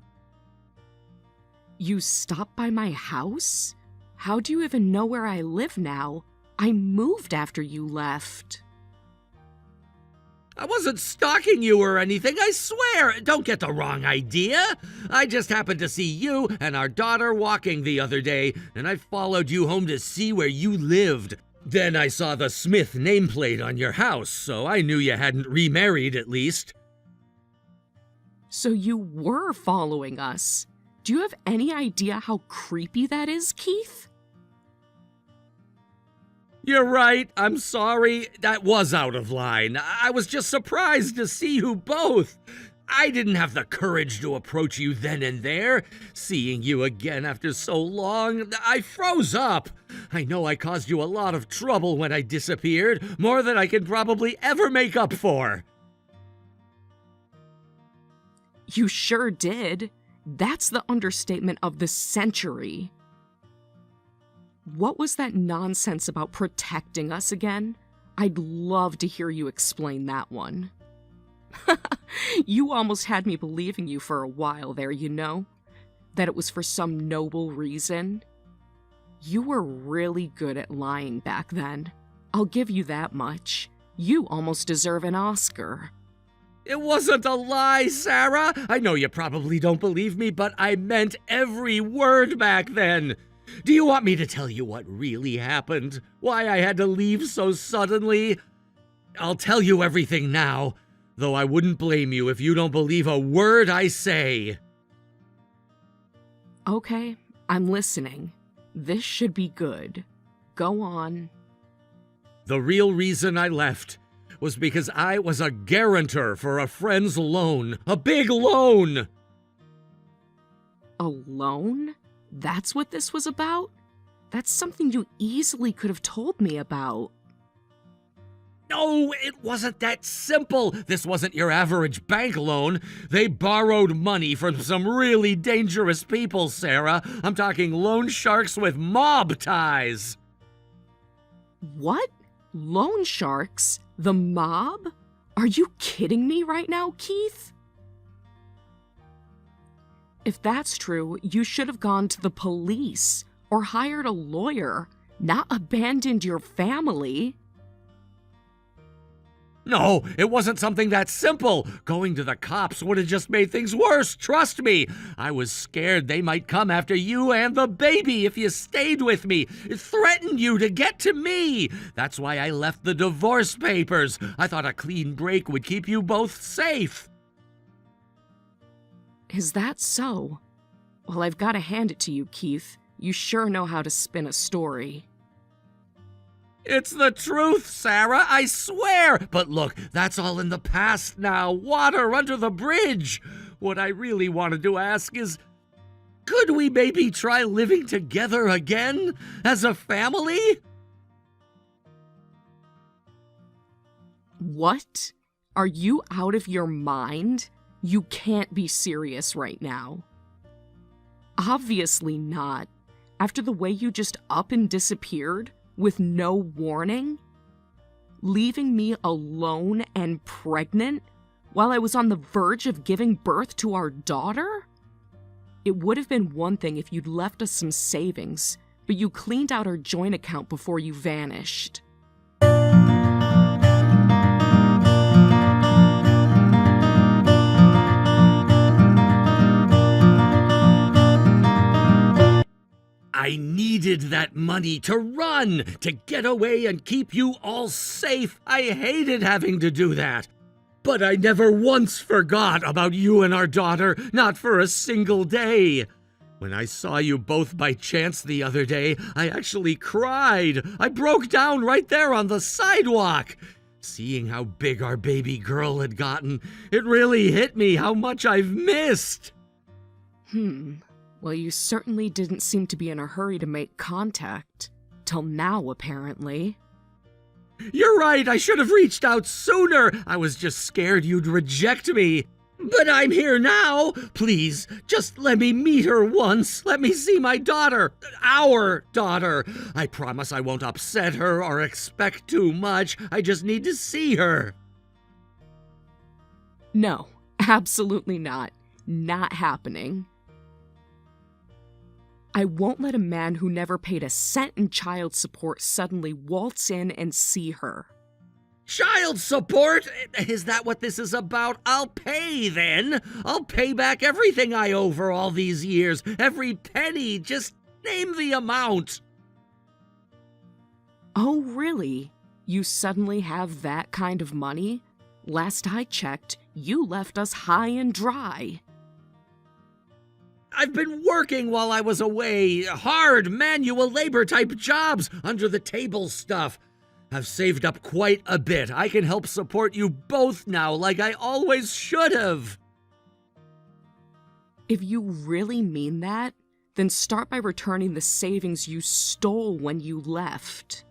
You stopped by my house? How do you even know where I live now? I moved after you left. I wasn't stalking you or anything, I swear. Don't get the wrong idea. I just happened to see you and our daughter walking the other day, and I followed you home to see where you lived. Then I saw the Smith nameplate on your house, so I knew you hadn't remarried at least. So you were following us. Do you have any idea how creepy that is, Keith? You're right, I'm sorry. That was out of line. I was just surprised to see you both. I didn't have the courage to approach you then and there. Seeing you again after so long, I froze up. I know I caused you a lot of trouble when I disappeared, more than I can probably ever make up for. You sure did. That's the understatement of the century. What was that nonsense about protecting us again? I'd love to hear you explain that one. You almost had me believing you for a while there, you know? That it was for some noble reason. You were really good at lying back then. I'll give you that much. You almost deserve an Oscar. It wasn't a lie, Sarah. I know you probably don't believe me, but I meant every word back then. Do you want me to tell you what really happened? Why I had to leave so suddenly? I'll tell you everything now, though I wouldn't blame you if you don't believe a word I say. Okay, I'm listening. This should be good. Go on. The real reason I left was because I was a guarantor for a friend's loan. A big loan! A loan? That's what this was about? That's something you easily could have told me about. No, it wasn't that simple. This wasn't your average bank loan. They borrowed money from some really dangerous people, Sarah. I'm talking loan sharks with mob ties. What? Loan sharks? The mob? Are you kidding me right now, Keith? If that's true, you should have gone to the police or hired a lawyer, not abandoned your family. No, it wasn't something that simple. Going to the cops would have just made things worse, trust me. I was scared they might come after you and the baby if you stayed with me. It threatened you to get to me. That's why I left the divorce papers. I thought a clean break would keep you both safe. Is that so? Well, I've got to hand it to you, Keith. You sure know how to spin a story. It's the truth, Sarah, I swear. But look, that's all in the past now. Water under the bridge. What I really wanted to ask is, could we maybe try living together again as a family? What? Are you out of your mind? You can't be serious right now. Obviously not. After the way you just up and disappeared, with no warning? Leaving me alone and pregnant while I was on the verge of giving birth to our daughter? It would have been one thing if you'd left us some savings, but you cleaned out our joint account before you vanished. I needed that money to run, to get away and keep you all safe. I hated having to do that. But I never once forgot about you and our daughter, not for a single day. When I saw you both by chance the other day, I actually cried. I broke down right there on the sidewalk. Seeing how big our baby girl had gotten, it really hit me how much I've missed. Well, you certainly didn't seem to be in a hurry to make contact. Till now, apparently. You're right, I should have reached out sooner. I was just scared you'd reject me. But I'm here now. Please, just let me meet her once. Let me see my daughter. Our daughter. I promise I won't upset her or expect too much. I just need to see her. No, absolutely not. Not happening. I won't let a man who never paid a cent in child support suddenly waltz in and see her. Child support? Is that what this is about? I'll pay then. I'll pay back everything I owe for all these years. Every penny. Just name the amount. Oh, really? You suddenly have that kind of money? Last I checked, you left us high and dry. I've been working while I was away. Hard manual labor type jobs, under the table stuff. I've saved up quite a bit. I can help support you both now like I always should have. If you really mean that, then start by returning the savings you stole when you left.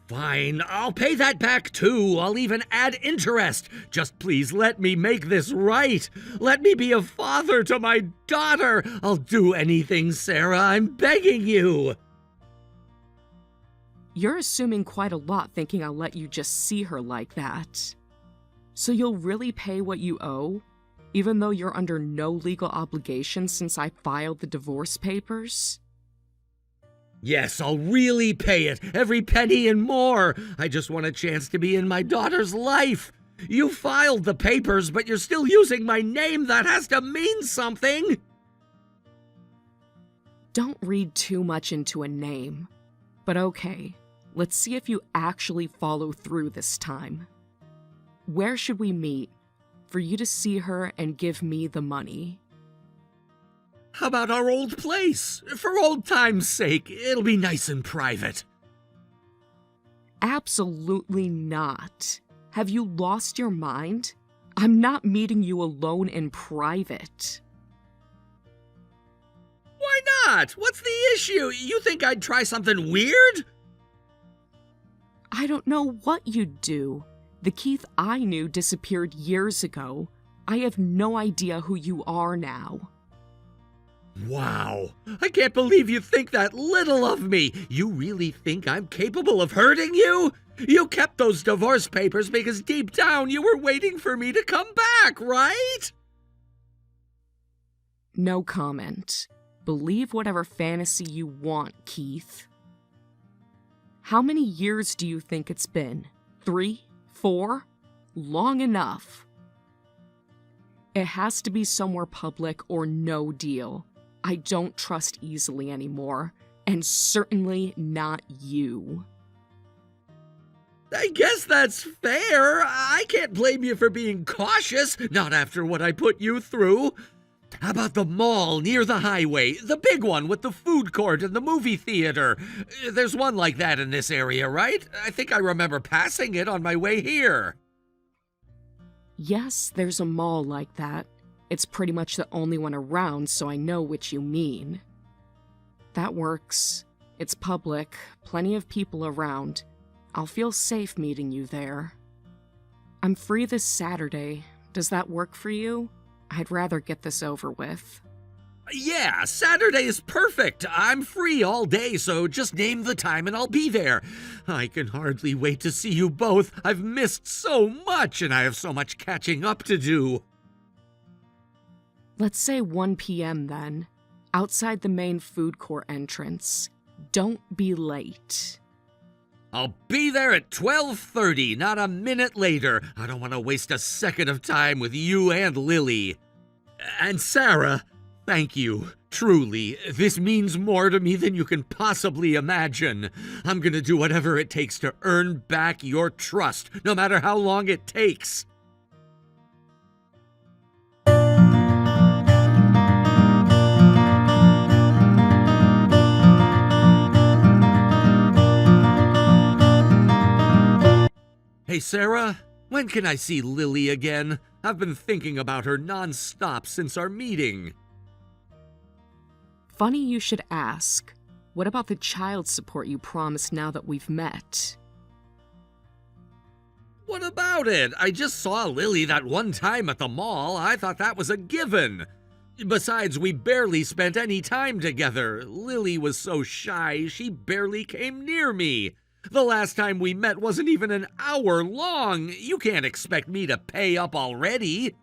Fine, I'll pay that back too. I'll even add interest. Just please let me make this right. Let me be a father to my daughter. I'll do anything, Sarah. I'm begging you. You're assuming quite a lot thinking I'll let you just see her like that. So you'll really pay what you owe, even though you're under no legal obligation since I filed the divorce papers? Yes, I'll really pay it, every penny and more. I just want a chance to be in my daughter's life. You filed the papers, but you're still using my name. That has to mean something. Don't read too much into a name. But okay, let's see if you actually follow through this time. Where should we meet for you to see her and give me the money? How about our old place? For old time's sake, it'll be nice and private. Absolutely not. Have you lost your mind? I'm not meeting you alone in private. Why not? What's the issue? You think I'd try something weird? I don't know what you'd do. The Keith I knew disappeared years ago. I have no idea who you are now. Wow, I can't believe you think that little of me. You really think I'm capable of hurting you? You kept those divorce papers because deep down you were waiting for me to come back, right? No comment. Believe whatever fantasy you want, Keith. How many years do you think it's been? 3? 4? Long enough. It has to be somewhere public or no deal. I don't trust easily anymore, and certainly not you. I guess that's fair. I can't blame you for being cautious, not after what I put you through. How about the mall near the highway? The big one with the food court and the movie theater. There's one like that in this area, right? I think I remember passing it on my way here. Yes, there's a mall like that. It's pretty much the only one around, so I know which you mean. That works. It's public, plenty of people around. I'll feel safe meeting you there. I'm free this Saturday. Does that work for you? I'd rather get this over with. Yeah, Saturday is perfect. I'm free all day, so just name the time and I'll be there. I can hardly wait to see you both. I've missed so much, and I have so much catching up to do. Let's say 1 p.m. then, outside the main food court entrance. Don't be late. I'll be there at 12:30, not a minute later. I don't want to waste a second of time with you and Lily. And Sarah, thank you. Truly, this means more to me than you can possibly imagine. I'm gonna do whatever it takes to earn back your trust, no matter how long it takes. Hey, Sarah, when can I see Lily again? I've been thinking about her non-stop since our meeting. Funny you should ask. What about the child support you promised now that we've met? What about it? I just saw Lily that one time at the mall. I thought that was a given. Besides, we barely spent any time together. Lily was so shy, she barely came near me. The last time we met wasn't even an hour long. You can't expect me to pay up already.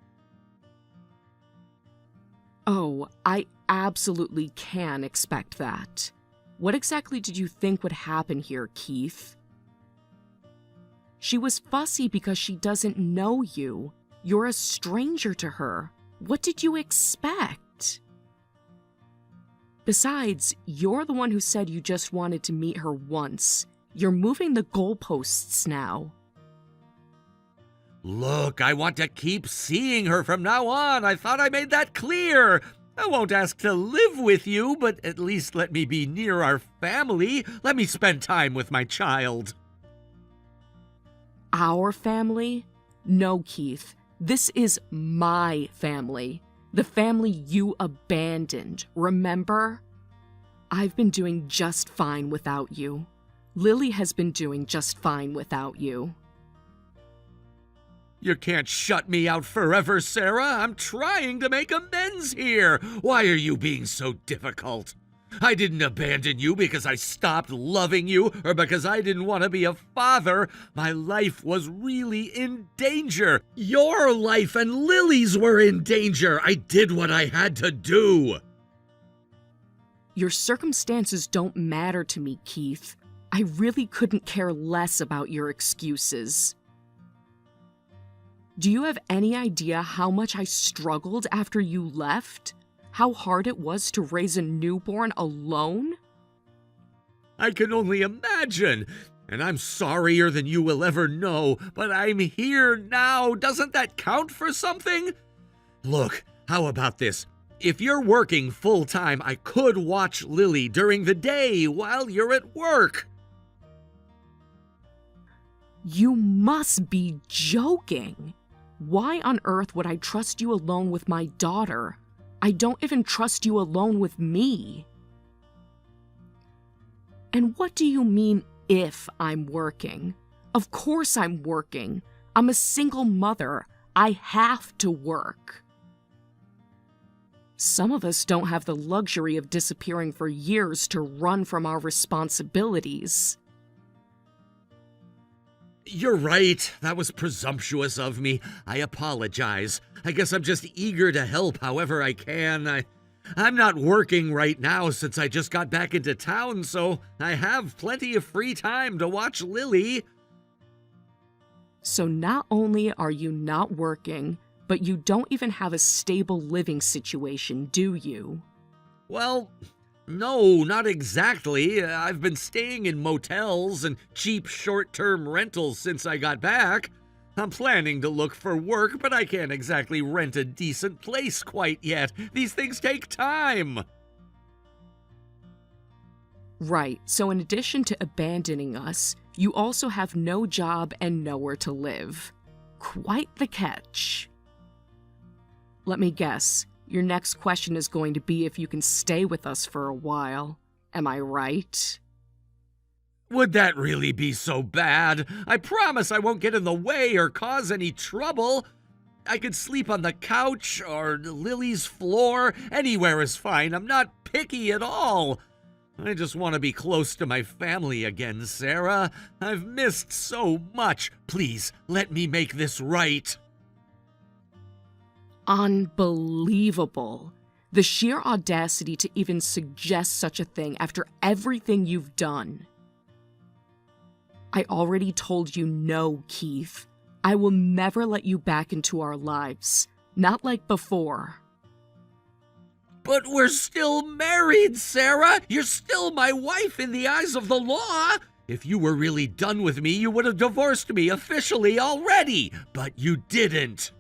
Oh, I absolutely can expect that. What exactly did you think would happen here, Keith? She was fussy because she doesn't know you. You're a stranger to her. What did you expect? Besides, you're the one who said you just wanted to meet her once. You're moving the goalposts now. Look, I want to keep seeing her from now on. I thought I made that clear. I won't ask to live with you, but at least let me be near our family. Let me spend time with my child. Our family? No, Keith. This is my family. The family you abandoned, remember? I've been doing just fine without you. Lily has been doing just fine without you. You can't shut me out forever, Sarah. I'm trying to make amends here. Why are you being so difficult? I didn't abandon you because I stopped loving you or because I didn't want to be a father. My life was really in danger. Your life and Lily's were in danger. I did what I had to do. Your circumstances don't matter to me, Keith. I really couldn't care less about your excuses. Do you have any idea how much I struggled after you left? How hard it was to raise a newborn alone? I can only imagine. And I'm sorrier than you will ever know, but I'm here now. Doesn't that count for something? Look, how about this? If you're working full-time, I could watch Lily during the day while you're at work. You must be joking. Why on earth would I trust you alone with my daughter? I don't even trust you alone with me. And what do you mean, if I'm working? Of course I'm working. I'm a single mother. I have to work. Some of us don't have the luxury of disappearing for years to run from our responsibilities. You're right. That was presumptuous of me. I apologize. I guess I'm just eager to help however I can. I'm not working right now since I just got back into town, so I have plenty of free time to watch Lily. So not only are you not working, but you don't even have a stable living situation, do you? Well, no, not exactly. I've been staying in motels and cheap short-term rentals since I got back. I'm planning to look for work, but I can't exactly rent a decent place quite yet. These things take time. Right, so in addition to abandoning us, you also have no job and nowhere to live. Quite the catch. Let me guess. Your next question is going to be if you can stay with us for a while. Am I right? Would that really be so bad? I promise I won't get in the way or cause any trouble. I could sleep on the couch or Lily's floor. Anywhere is fine. I'm not picky at all. I just want to be close to my family again, Sarah. I've missed so much. Please, let me make this right. Unbelievable. The sheer audacity to even suggest such a thing after everything you've done. I already told you no, Keith. I will never let you back into our lives. Not like before. But we're still married, Sarah. You're still my wife in the eyes of the law. If you were really done with me, you would have divorced me officially already. But you didn't.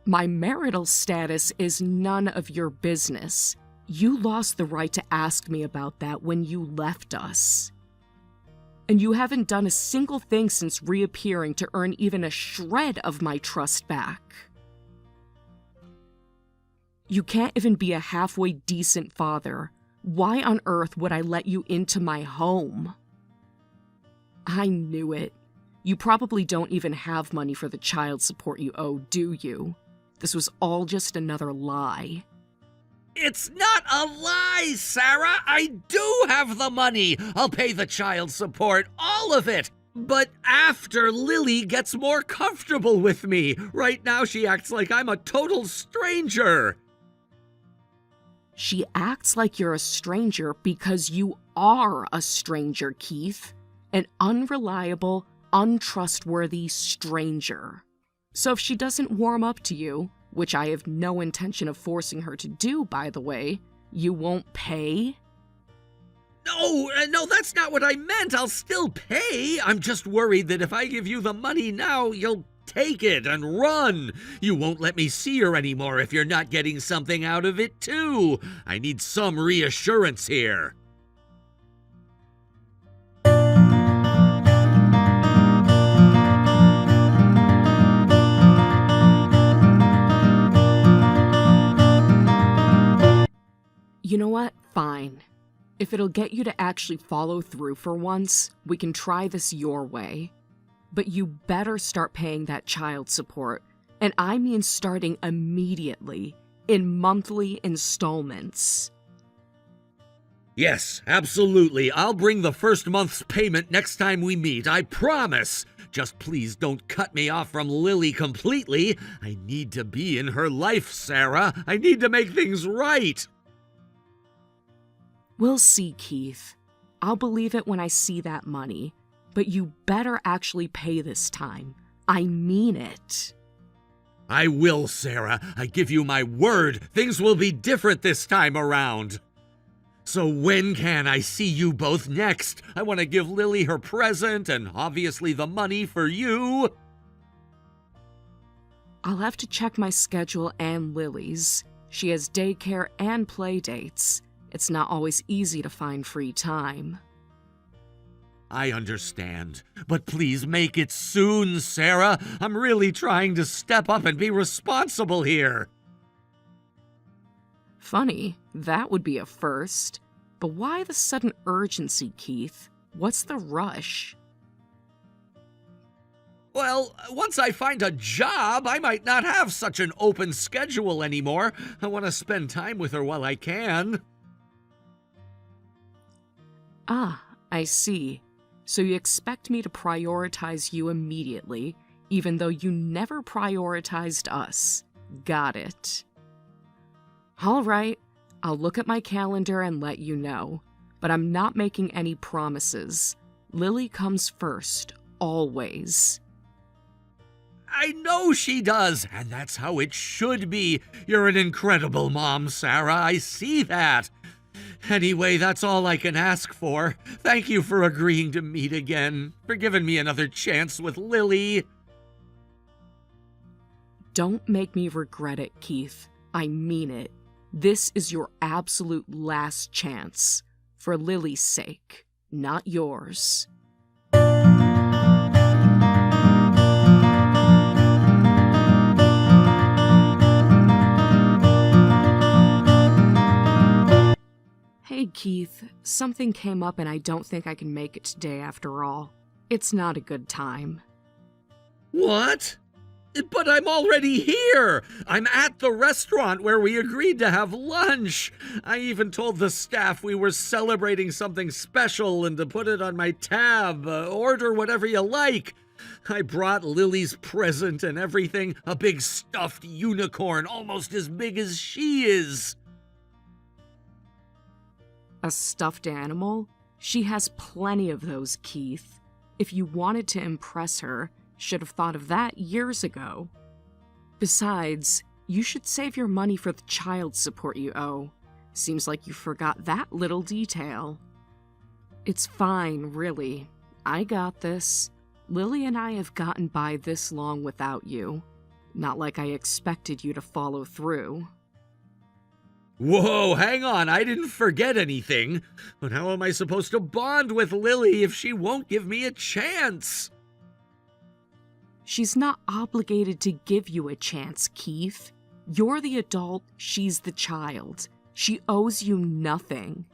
My marital status is none of your business. You lost the right to ask me about that when you left us. And you haven't done a single thing since reappearing to earn even a shred of my trust back. You can't even be a halfway decent father. Why on earth would I let you into my home? I knew it. You probably don't even have money for the child support you owe, do you? This was all just another lie. It's not a lie, Sarah. I do have the money. I'll pay the child support, all of it. But after Lily gets more comfortable with me. Right now she acts like I'm a total stranger. She acts like you're a stranger because you are a stranger, Keith. An unreliable, untrustworthy stranger. So if she doesn't warm up to you, which I have no intention of forcing her to do, by the way, you won't pay? No, that's not what I meant. I'll still pay. I'm just worried that if I give you the money now, you'll take it and run. You won't let me see her anymore if you're not getting something out of it, too. I need some reassurance here. You know what? Fine. If it'll get you to actually follow through for once, we can try this your way. But you better start paying that child support, and I mean starting immediately, in monthly installments. Yes, absolutely. I'll bring the first month's payment next time we meet, I promise. Just please don't cut me off from Lily completely. I need to be in her life, Sarah. I need to make things right. We'll see, Keith. I'll believe it when I see that money. But you better actually pay this time. I mean it. I will, Sarah. I give you my word. Things will be different this time around. So when can I see you both next? I want to give Lily her present and obviously the money for you. I'll have to check my schedule and Lily's. She has daycare and play dates. It's not always easy to find free time. I understand, but please make it soon, Sarah. I'm really trying to step up and be responsible here. Funny, that would be a first. But why the sudden urgency, Keith? What's the rush? Well, once I find a job, I might not have such an open schedule anymore. I want to spend time with her while I can. Ah, I see. So you expect me to prioritize you immediately, even though you never prioritized us. Got it. All right, I'll look at my calendar and let you know. But I'm not making any promises. Lily comes first, always. I know she does, and that's how it should be. You're an incredible mom, Sarah. I see that. Anyway, that's all I can ask for. Thank you for agreeing to meet again, for giving me another chance with Lily. Don't make me regret it, Keith. I mean it. This is your absolute last chance. For Lily's sake, not yours. Hey Keith, something came up and I don't think I can make it today after all. It's not a good time. What? But I'm already here! I'm at the restaurant where we agreed to have lunch! I even told the staff we were celebrating something special and to put it on my tab. Order whatever you like. I brought Lily's present and everything, a big stuffed unicorn almost as big as she is. A stuffed animal? She has plenty of those, Keith. If you wanted to impress her, should have thought of that years ago. Besides, you should save your money for the child support you owe. Seems like you forgot that little detail. It's fine, really. I got this. Lily and I have gotten by this long without you. Not like I expected you to follow through. Whoa, hang on, I didn't forget anything. But how am I supposed to bond with Lily if she won't give me a chance? She's not obligated to give you a chance, Keith. You're the adult, she's the child. She owes you nothing.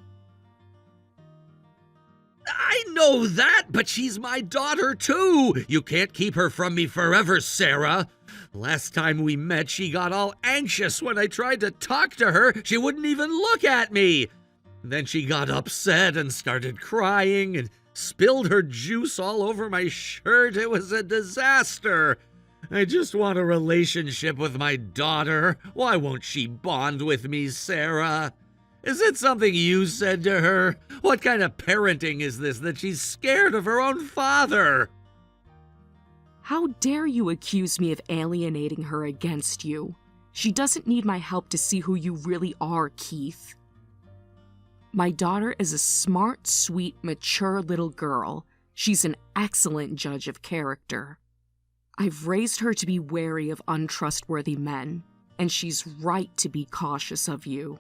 I know that, but she's my daughter too. You can't keep her from me forever, Sarah. Last time we met, she got all anxious when I tried to talk to her. She wouldn't even look at me. Then she got upset and started crying and spilled her juice all over my shirt. It was a disaster. I just want a relationship with my daughter. Why won't she bond with me, Sarah? Is it something you said to her? What kind of parenting is this that she's scared of her own father? How dare you accuse me of alienating her against you? She doesn't need my help to see who you really are, Keith. My daughter is a smart, sweet, mature little girl. She's an excellent judge of character. I've raised her to be wary of untrustworthy men, and she's right to be cautious of you.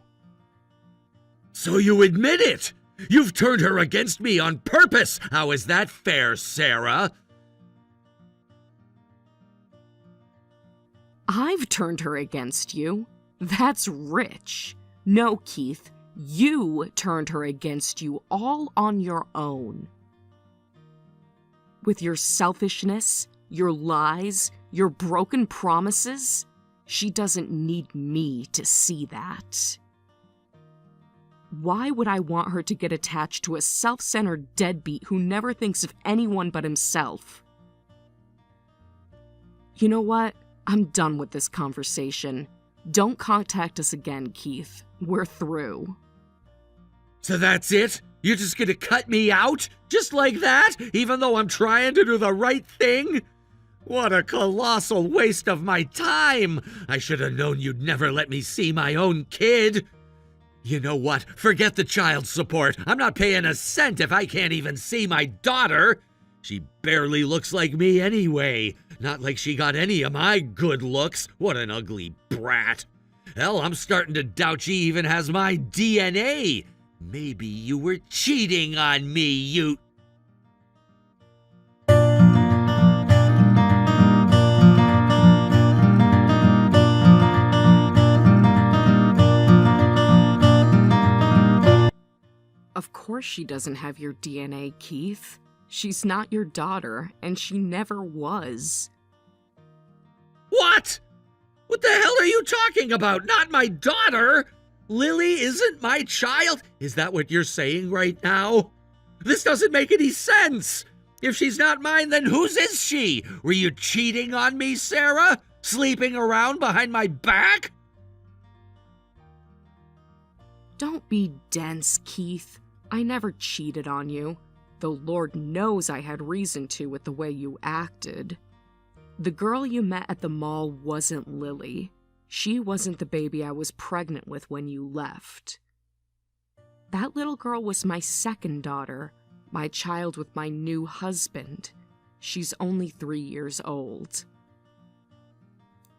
So you admit it? You've turned her against me on purpose. How is that fair, Sarah? I've turned her against you. That's rich. No, Keith, You turned her against you all on your own. With your selfishness, your lies, your broken promises, she doesn't need me to see that. Why would I want her to get attached to a self-centered deadbeat who never thinks of anyone but himself? You know what? I'm done with this conversation. Don't contact us again, Keith. We're through. So that's it? You're just gonna cut me out? Just like that? Even though I'm trying to do the right thing? What a colossal waste of my time! I should have known you'd never let me see my own kid. You know what? Forget the child support. I'm not paying a cent if I can't even see my daughter. She barely looks like me anyway. Not like she got any of my good looks. What an ugly brat. Hell, I'm starting to doubt she even has my DNA. Maybe you were cheating on me, you... Of course she doesn't have your DNA, Keith. She's not your daughter, and she never was. What? What the hell are you talking about? Not my daughter? Lily isn't my child? Is that what you're saying right now? This doesn't make any sense. If she's not mine, then whose is she? Were you cheating on me, Sarah? Sleeping around behind my back? Don't be dense, Keith. I never cheated on you, though Lord knows I had reason to with the way you acted. The girl you met at the mall wasn't Lily. She wasn't the baby I was pregnant with when you left. That little girl was my second daughter, my child with my new husband. She's only 3 years old.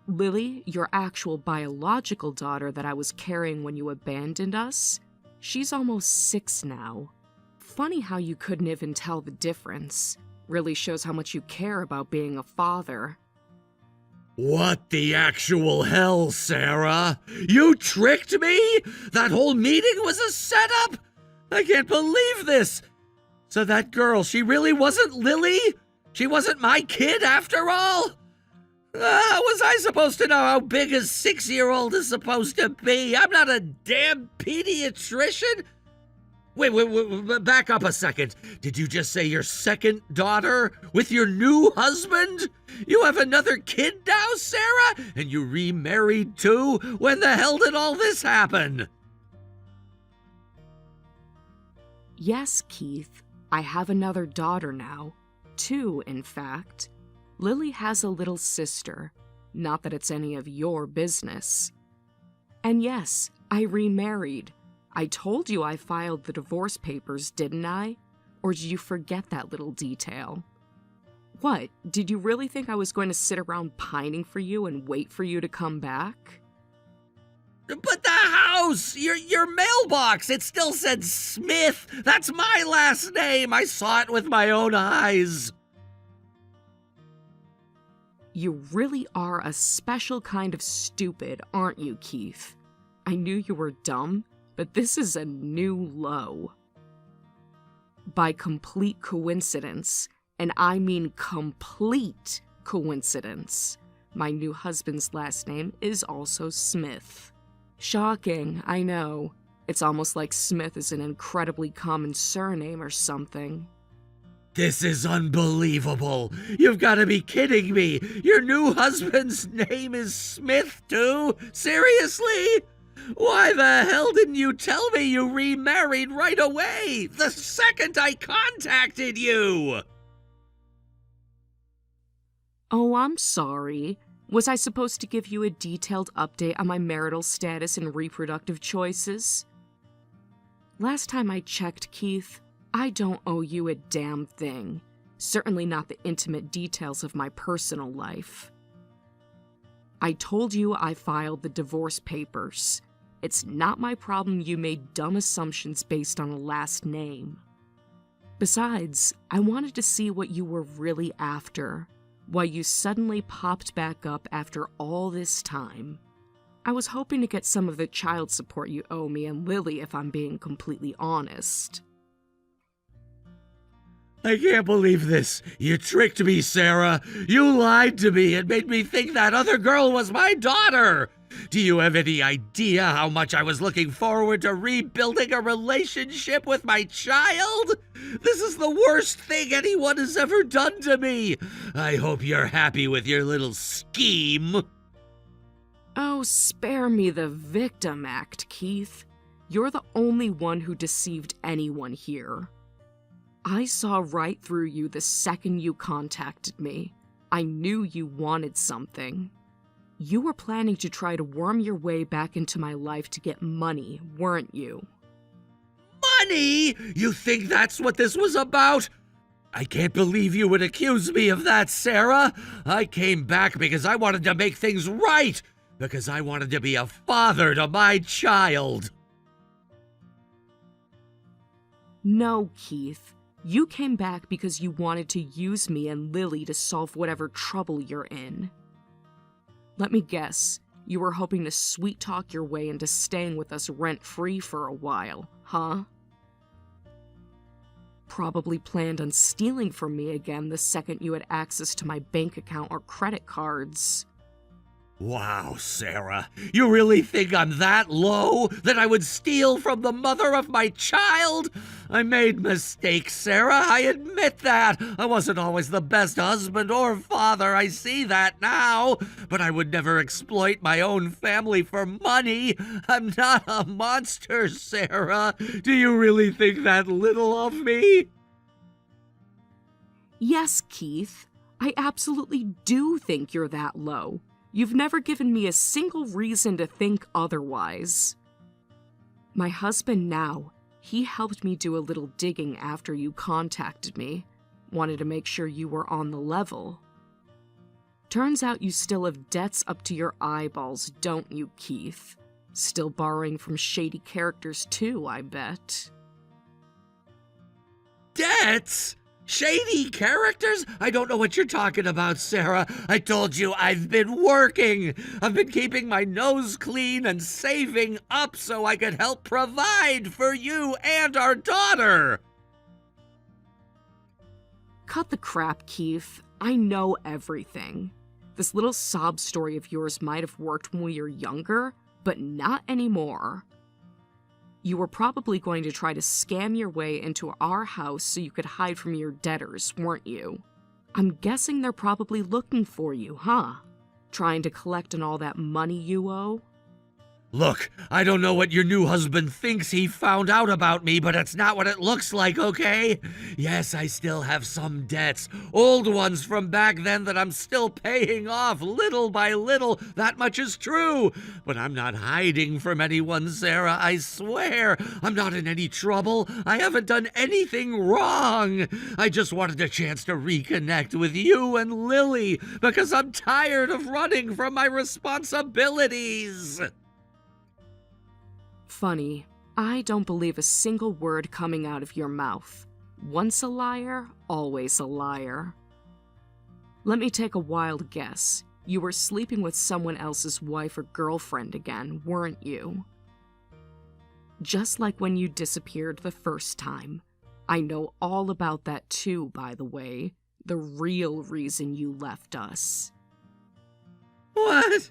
Lily, your actual biological daughter that I was carrying when you abandoned us, she's almost 6 now. Funny how you couldn't even tell the difference. Really shows how much you care about being a father. What the actual hell, Sarah? You tricked me? That whole meeting was a setup? I can't believe this. So that girl, she really wasn't Lily? She wasn't my kid after all? How was I supposed to know how big a 6-year-old is supposed to be? I'm not a damn pediatrician. Wait, back up a second. Did you just say your second daughter with your new husband? You have another kid now, Sarah? And you remarried too? When the hell did all this happen? Yes, Keith. I have another daughter now. 2, in fact. Lily has a little sister. Not that it's any of your business. And yes, I remarried. I told you I filed the divorce papers, didn't I? Or did you forget that little detail? What, did you really think I was going to sit around pining for you and wait for you to come back? But the house! Your mailbox! It still said Smith! That's my last name! I saw it with my own eyes! You really are a special kind of stupid, aren't you, Keith? I knew you were dumb, but this is a new low. By complete coincidence, and I mean complete coincidence, my new husband's last name is also Smith. Shocking, I know. It's almost like Smith is an incredibly common surname or something. This is unbelievable. You've got to be kidding me. Your new husband's name is Smith, too? Seriously? Why the hell didn't you tell me you remarried right away, the second I contacted you? Oh, I'm sorry. Was I supposed to give you a detailed update on my marital status and reproductive choices? Last time I checked, Keith, I don't owe you a damn thing. Certainly not the intimate details of my personal life. I told you I filed the divorce papers. It's not my problem you made dumb assumptions based on a last name. Besides, I wanted to see what you were really after, why you suddenly popped back up after all this time. I was hoping to get some of the child support you owe me and Lily, if I'm being completely honest. I can't believe this. You tricked me, Sarah. You lied to me and made me think that other girl was my daughter. Do you have any idea how much I was looking forward to rebuilding a relationship with my child? This is the worst thing anyone has ever done to me. I hope you're happy with your little scheme. Oh, spare me the victim act, Keith. You're the only one who deceived anyone here. I saw right through you the second you contacted me. I knew you wanted something. You were planning to try to worm your way back into my life to get money, weren't you? Money? You think that's what this was about? I can't believe you would accuse me of that, Sarah. I came back because I wanted to make things right, because I wanted to be a father to my child. No, Keith. You came back because you wanted to use me and Lily to solve whatever trouble you're in. Let me guess, you were hoping to sweet-talk your way into staying with us rent-free for a while, huh? Probably planned on stealing from me again the second you had access to my bank account or credit cards. Wow, Sarah, you really think I'm that low that I would steal from the mother of my child? I made mistakes, Sarah, I admit that. I wasn't always the best husband or father, I see that now. But I would never exploit my own family for money. I'm not a monster, Sarah. Do you really think that little of me? Yes, Keith, I absolutely do think you're that low. You've never given me a single reason to think otherwise. My husband now, he helped me do a little digging after you contacted me. Wanted to make sure you were on the level. Turns out you still have debts up to your eyeballs, don't you, Keith? Still borrowing from shady characters too, I bet. Debts? Shady characters? I don't know what you're talking about, Sarah. I told you I've been working. I've been keeping my nose clean and saving up so I could help provide for you and our daughter. Cut the crap, Keith. I know everything. This little sob story of yours might have worked when we were younger, but not anymore. You were probably going to try to scam your way into our house so you could hide from your debtors, weren't you? I'm guessing they're probably looking for you, huh? Trying to collect on all that money you owe? Look, I don't know what your new husband thinks he found out about me, but it's not what it looks like, okay? Yes, I still have some debts, old ones from back then that I'm still paying off little by little. That much is true. But I'm not hiding from anyone, Sarah, I swear. I'm not in any trouble. I haven't done anything wrong. I just wanted a chance to reconnect with you and Lily because I'm tired of running from my responsibilities. Funny, I don't believe a single word coming out of your mouth. Once a liar, always a liar. Let me take a wild guess. You were sleeping with someone else's wife or girlfriend again, weren't you? Just like when you disappeared the first time. I know all about that too, by the way. The real reason you left us. What?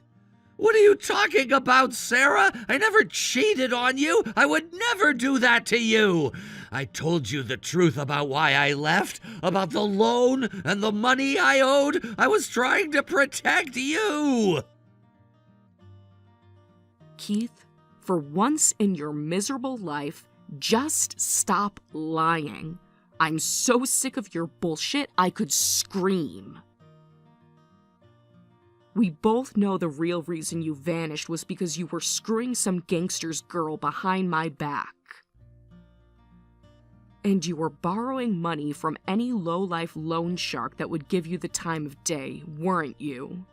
What are you talking about, Sarah? I never cheated on you. I would never do that to you. I told you the truth about why I left, about the loan and the money I owed. I was trying to protect you. Keith, for once in your miserable life, just stop lying. I'm so sick of your bullshit, I could scream. We both know the real reason you vanished was because you were screwing some gangster's girl behind my back. And you were borrowing money from any low-life loan shark that would give you the time of day, weren't you?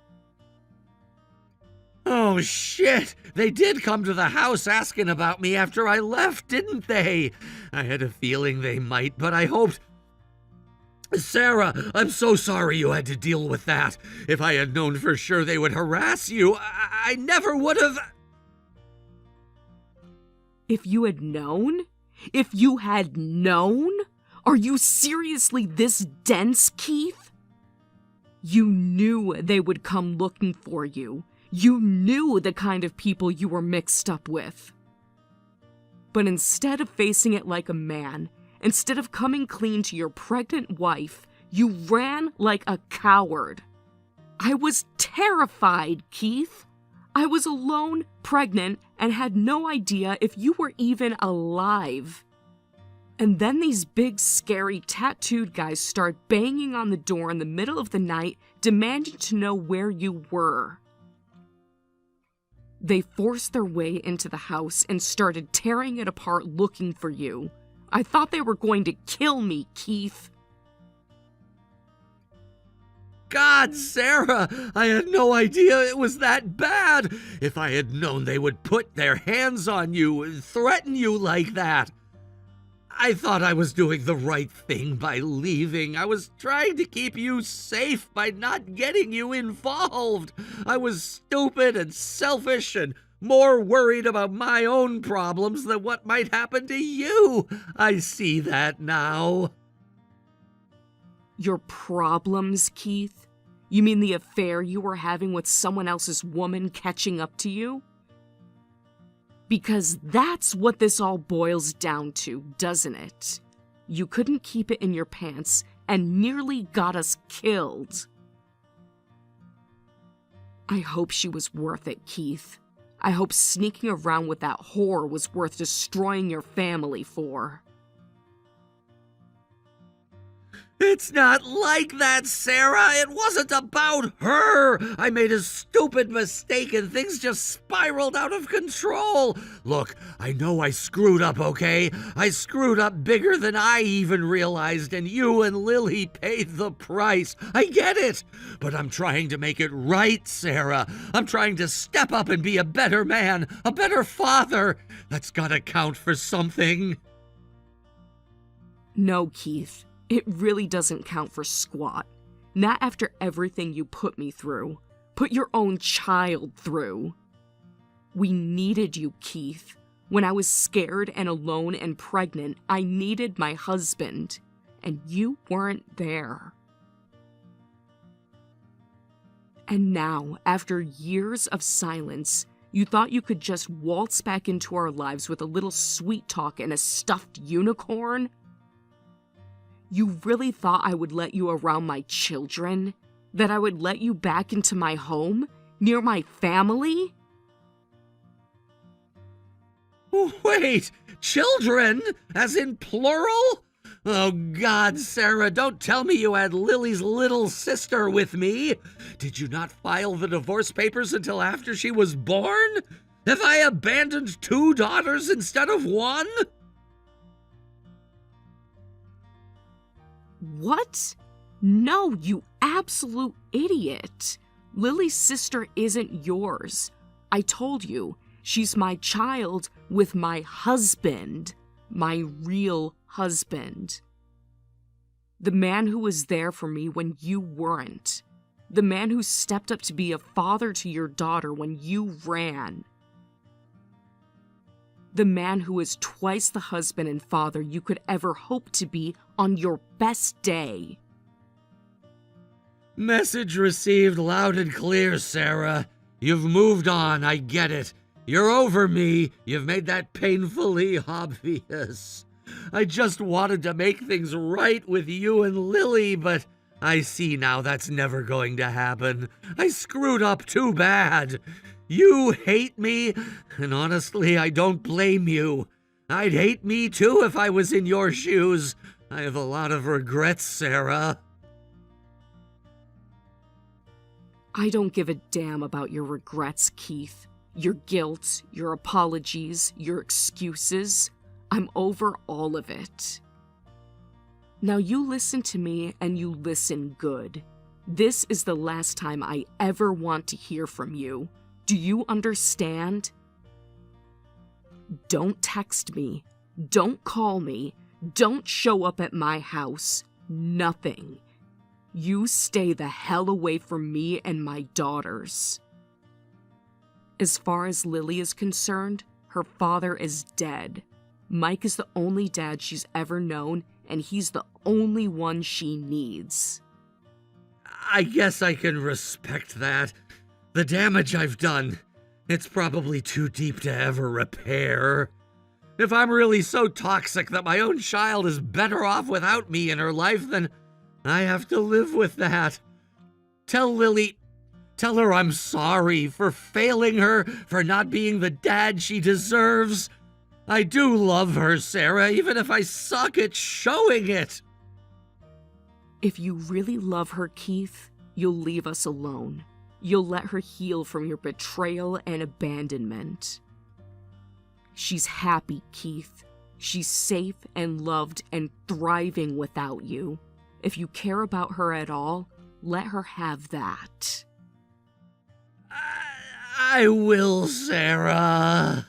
Oh, shit! They did come to the house asking about me after I left, didn't they? I had a feeling they might, but I hoped... Sarah, I'm so sorry you had to deal with that. If I had known for sure they would harass you, I never would have... If you had known? If you had known? Are you seriously this dense, Keith? You knew they would come looking for you. You knew the kind of people you were mixed up with. But instead of facing it like a man, instead of coming clean to your pregnant wife, you ran like a coward. I was terrified, Keith. I was alone, pregnant, and had no idea if you were even alive. And then these big, scary, tattooed guys start banging on the door in the middle of the night, demanding to know where you were. They forced their way into the house and started tearing it apart looking for you. I thought they were going to kill me, Keith. God, Sarah, I had no idea it was that bad. If I had known they would put their hands on you and threaten you like that. I thought I was doing the right thing by leaving. I was trying to keep you safe by not getting you involved. I was stupid and selfish and more worried about my own problems than what might happen to you. I see that now. Your problems, Keith? You mean the affair you were having with someone else's woman catching up to you? Because that's what this all boils down to, doesn't it? You couldn't keep it in your pants and nearly got us killed. I hope she was worth it, Keith. I hope sneaking around with that whore was worth destroying your family for. It's not like that, Sarah. It wasn't about her. I made a stupid mistake and things just spiraled out of control. Look, I know I screwed up, okay? I screwed up bigger than I even realized, and you and Lily paid the price. I get it. But I'm trying to make it right, Sarah. I'm trying to step up and be a better man, a better father. That's gotta count for something. No, Keith. It really doesn't count for squat. Not after everything you put me through. Put your own child through. We needed you, Keith. When I was scared and alone and pregnant, I needed my husband. And you weren't there. And now, after years of silence, you thought you could just waltz back into our lives with a little sweet talk and a stuffed unicorn? You really thought I would let you around my children? That I would let you back into my home? Near my family? Wait, children? As in plural? Oh, God, Sarah, don't tell me you had Lily's little sister with me. Did you not file the divorce papers until after she was born? Have I abandoned 2 daughters instead of 1? What? No, you absolute idiot. Lily's sister isn't yours. I told you, she's my child with my husband. My real husband. The man who was there for me when you weren't. The man who stepped up to be a father to your daughter when you ran. The man who is twice the husband and father you could ever hope to be on your best day. Message received loud and clear, Sarah. You've moved on, I get it. You're over me. You've made that painfully obvious. I just wanted to make things right with you and Lily, but I see now that's never going to happen. I screwed up too bad. You hate me, and honestly, I don't blame you. I'd hate me too if I was in your shoes. I have a lot of regrets, Sarah. I don't give a damn about your regrets, Keith. Your guilt, your apologies, your excuses. I'm over all of it. Now you listen to me and you listen good. This is the last time I ever want to hear from you. Do you understand? Don't text me. Don't call me. Don't show up at my house. Nothing. You stay the hell away from me and my daughters. As far as Lily is concerned, Her father is dead. Mike is the only dad she's ever known, and he's the only one she needs. I guess I can respect that. The damage I've done, it's probably too deep to ever repair. If I'm really so toxic that my own child is better off without me in her life, then I have to live with that. Tell her I'm sorry for failing her, for not being the dad she deserves. I do love her, Sarah, even if I suck at showing it. If you really love her, Keith, you'll leave us alone. You'll let her heal from your betrayal and abandonment. She's happy, Keith. She's safe and loved and thriving without you. If you care about her at all, let her have that. I will, Sarah.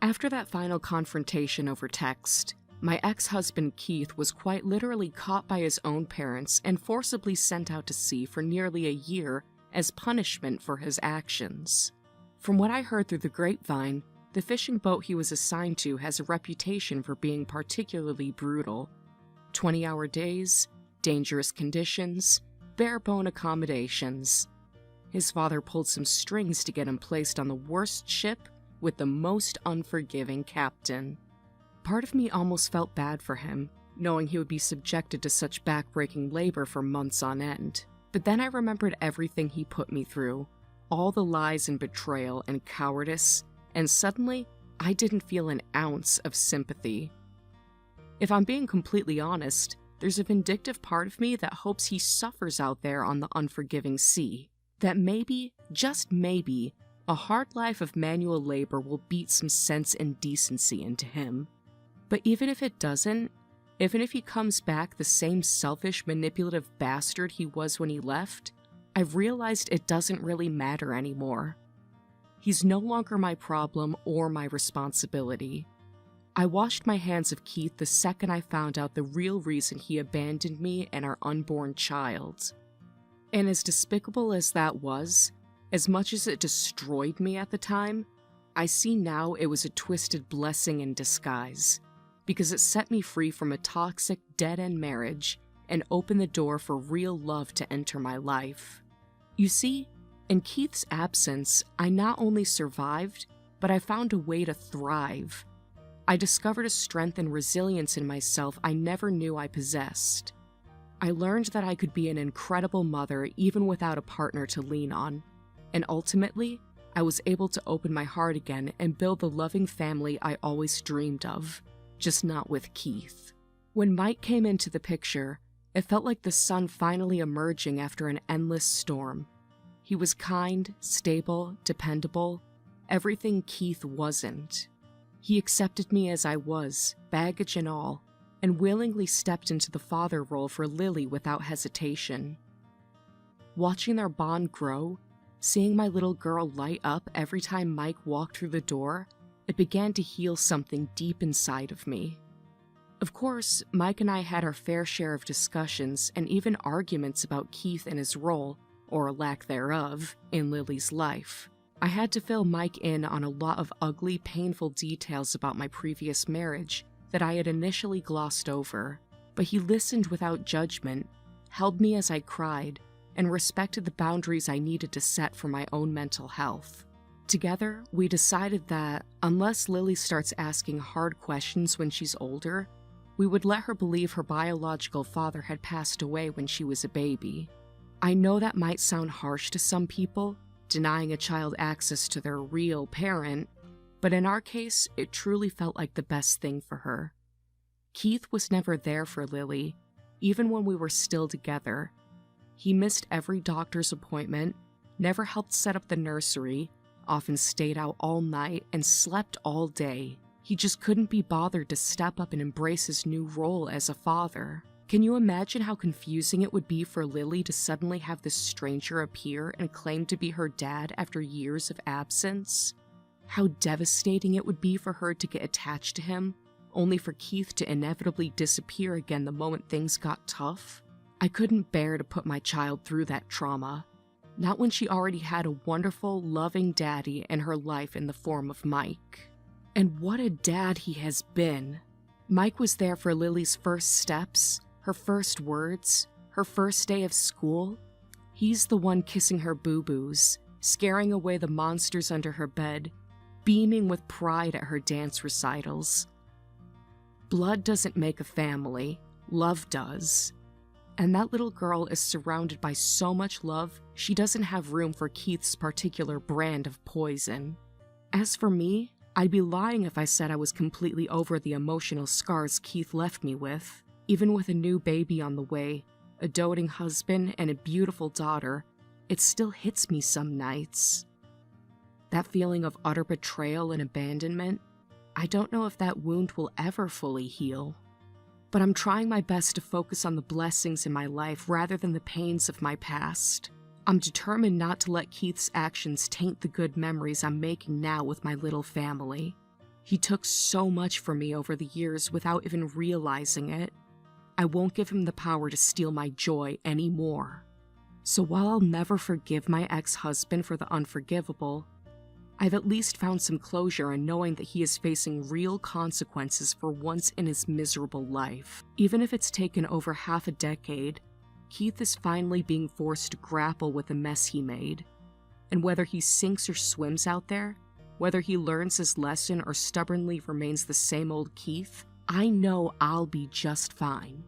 After that final confrontation over text, my ex-husband Keith was quite literally caught by his own parents and forcibly sent out to sea for nearly a year as punishment for his actions. From what I heard through the grapevine, the fishing boat he was assigned to has a reputation for being particularly brutal. 20-hour days, dangerous conditions, bare-bone accommodations. His father pulled some strings to get him placed on the worst ship with the most unforgiving captain. Part of me almost felt bad for him, knowing he would be subjected to such backbreaking labor for months on end. But then I remembered everything he put me through, all the lies and betrayal and cowardice, and suddenly, I didn't feel an ounce of sympathy. If I'm being completely honest, there's a vindictive part of me that hopes he suffers out there on the unforgiving sea. That maybe, just maybe, a hard life of manual labor will beat some sense and decency into him. But even if it doesn't, even if he comes back the same selfish, manipulative bastard he was when he left, I've realized it doesn't really matter anymore. He's no longer my problem or my responsibility. I washed my hands of Keith the second I found out the real reason he abandoned me and our unborn child. And as despicable as that was, as much as it destroyed me at the time, I see now it was a twisted blessing in disguise, because it set me free from a toxic, dead-end marriage and opened the door for real love to enter my life. You see, in Keith's absence, I not only survived, but I found a way to thrive. I discovered a strength and resilience in myself I never knew I possessed. I learned that I could be an incredible mother even without a partner to lean on. And ultimately, I was able to open my heart again and build the loving family I always dreamed of, just not with Keith. When Mike came into the picture, it felt like the sun finally emerging after an endless storm. He was kind, stable, dependable, everything Keith wasn't. He accepted me as I was, baggage and all, and willingly stepped into the father role for Lily without hesitation. Watching their bond grow, seeing my little girl light up every time Mike walked through the door, it began to heal something deep inside of me. Of course, Mike and I had our fair share of discussions and even arguments about Keith and his role, or lack thereof, in Lily's life. I had to fill Mike in on a lot of ugly, painful details about my previous marriage that I had initially glossed over, but he listened without judgment, held me as I cried, and respected the boundaries I needed to set for my own mental health. Together, we decided that, unless Lily starts asking hard questions when she's older, we would let her believe her biological father had passed away when she was a baby. I know that might sound harsh to some people, denying a child access to their real parent, but in our case, it truly felt like the best thing for her. Keith was never there for Lily, even when we were still together. He missed every doctor's appointment, never helped set up the nursery, often stayed out all night, and slept all day. He just couldn't be bothered to step up and embrace his new role as a father. Can you imagine how confusing it would be for Lily to suddenly have this stranger appear and claim to be her dad after years of absence? How devastating it would be for her to get attached to him, only for Keith to inevitably disappear again the moment things got tough. I couldn't bear to put my child through that trauma, not when she already had a wonderful, loving daddy in her life in the form of Mike. And what a dad he has been. Mike was there for Lily's first steps, her first words, her first day of school. He's the one kissing her boo-boos, scaring away the monsters under her bed, beaming with pride at her dance recitals. Blood doesn't make a family, love does. And that little girl is surrounded by so much love, she doesn't have room for Keith's particular brand of poison. As for me, I'd be lying if I said I was completely over the emotional scars Keith left me with. Even with a new baby on the way, a doting husband, and a beautiful daughter, it still hits me some nights. That feeling of utter betrayal and abandonment, I don't know if that wound will ever fully heal. But I'm trying my best to focus on the blessings in my life rather than the pains of my past. I'm determined not to let Keith's actions taint the good memories I'm making now with my little family. He took so much from me over the years without even realizing it. I won't give him the power to steal my joy anymore. So while I'll never forgive my ex-husband for the unforgivable, I've at least found some closure in knowing that he is facing real consequences for once in his miserable life. Even if it's taken over half a decade, Keith is finally being forced to grapple with the mess he made. And whether he sinks or swims out there, whether he learns his lesson or stubbornly remains the same old Keith, I know I'll be just fine.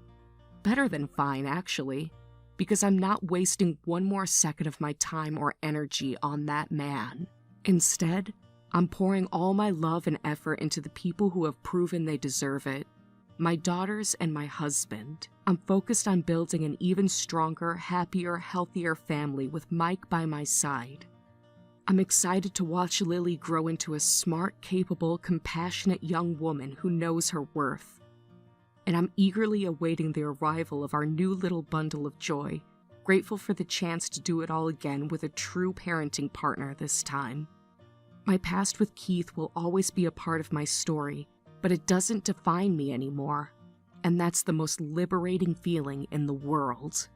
Better than fine, actually, because I'm not wasting one more second of my time or energy on that man. Instead, I'm pouring all my love and effort into the people who have proven they deserve it. My daughters and my husband. I'm focused on building an even stronger, happier, healthier family with Mike by my side. I'm excited to watch Lily grow into a smart, capable, compassionate young woman who knows her worth. And I'm eagerly awaiting the arrival of our new little bundle of joy, grateful for the chance to do it all again with a true parenting partner this time. My past with Keith will always be a part of my story, but it doesn't define me anymore, and that's the most liberating feeling in the world.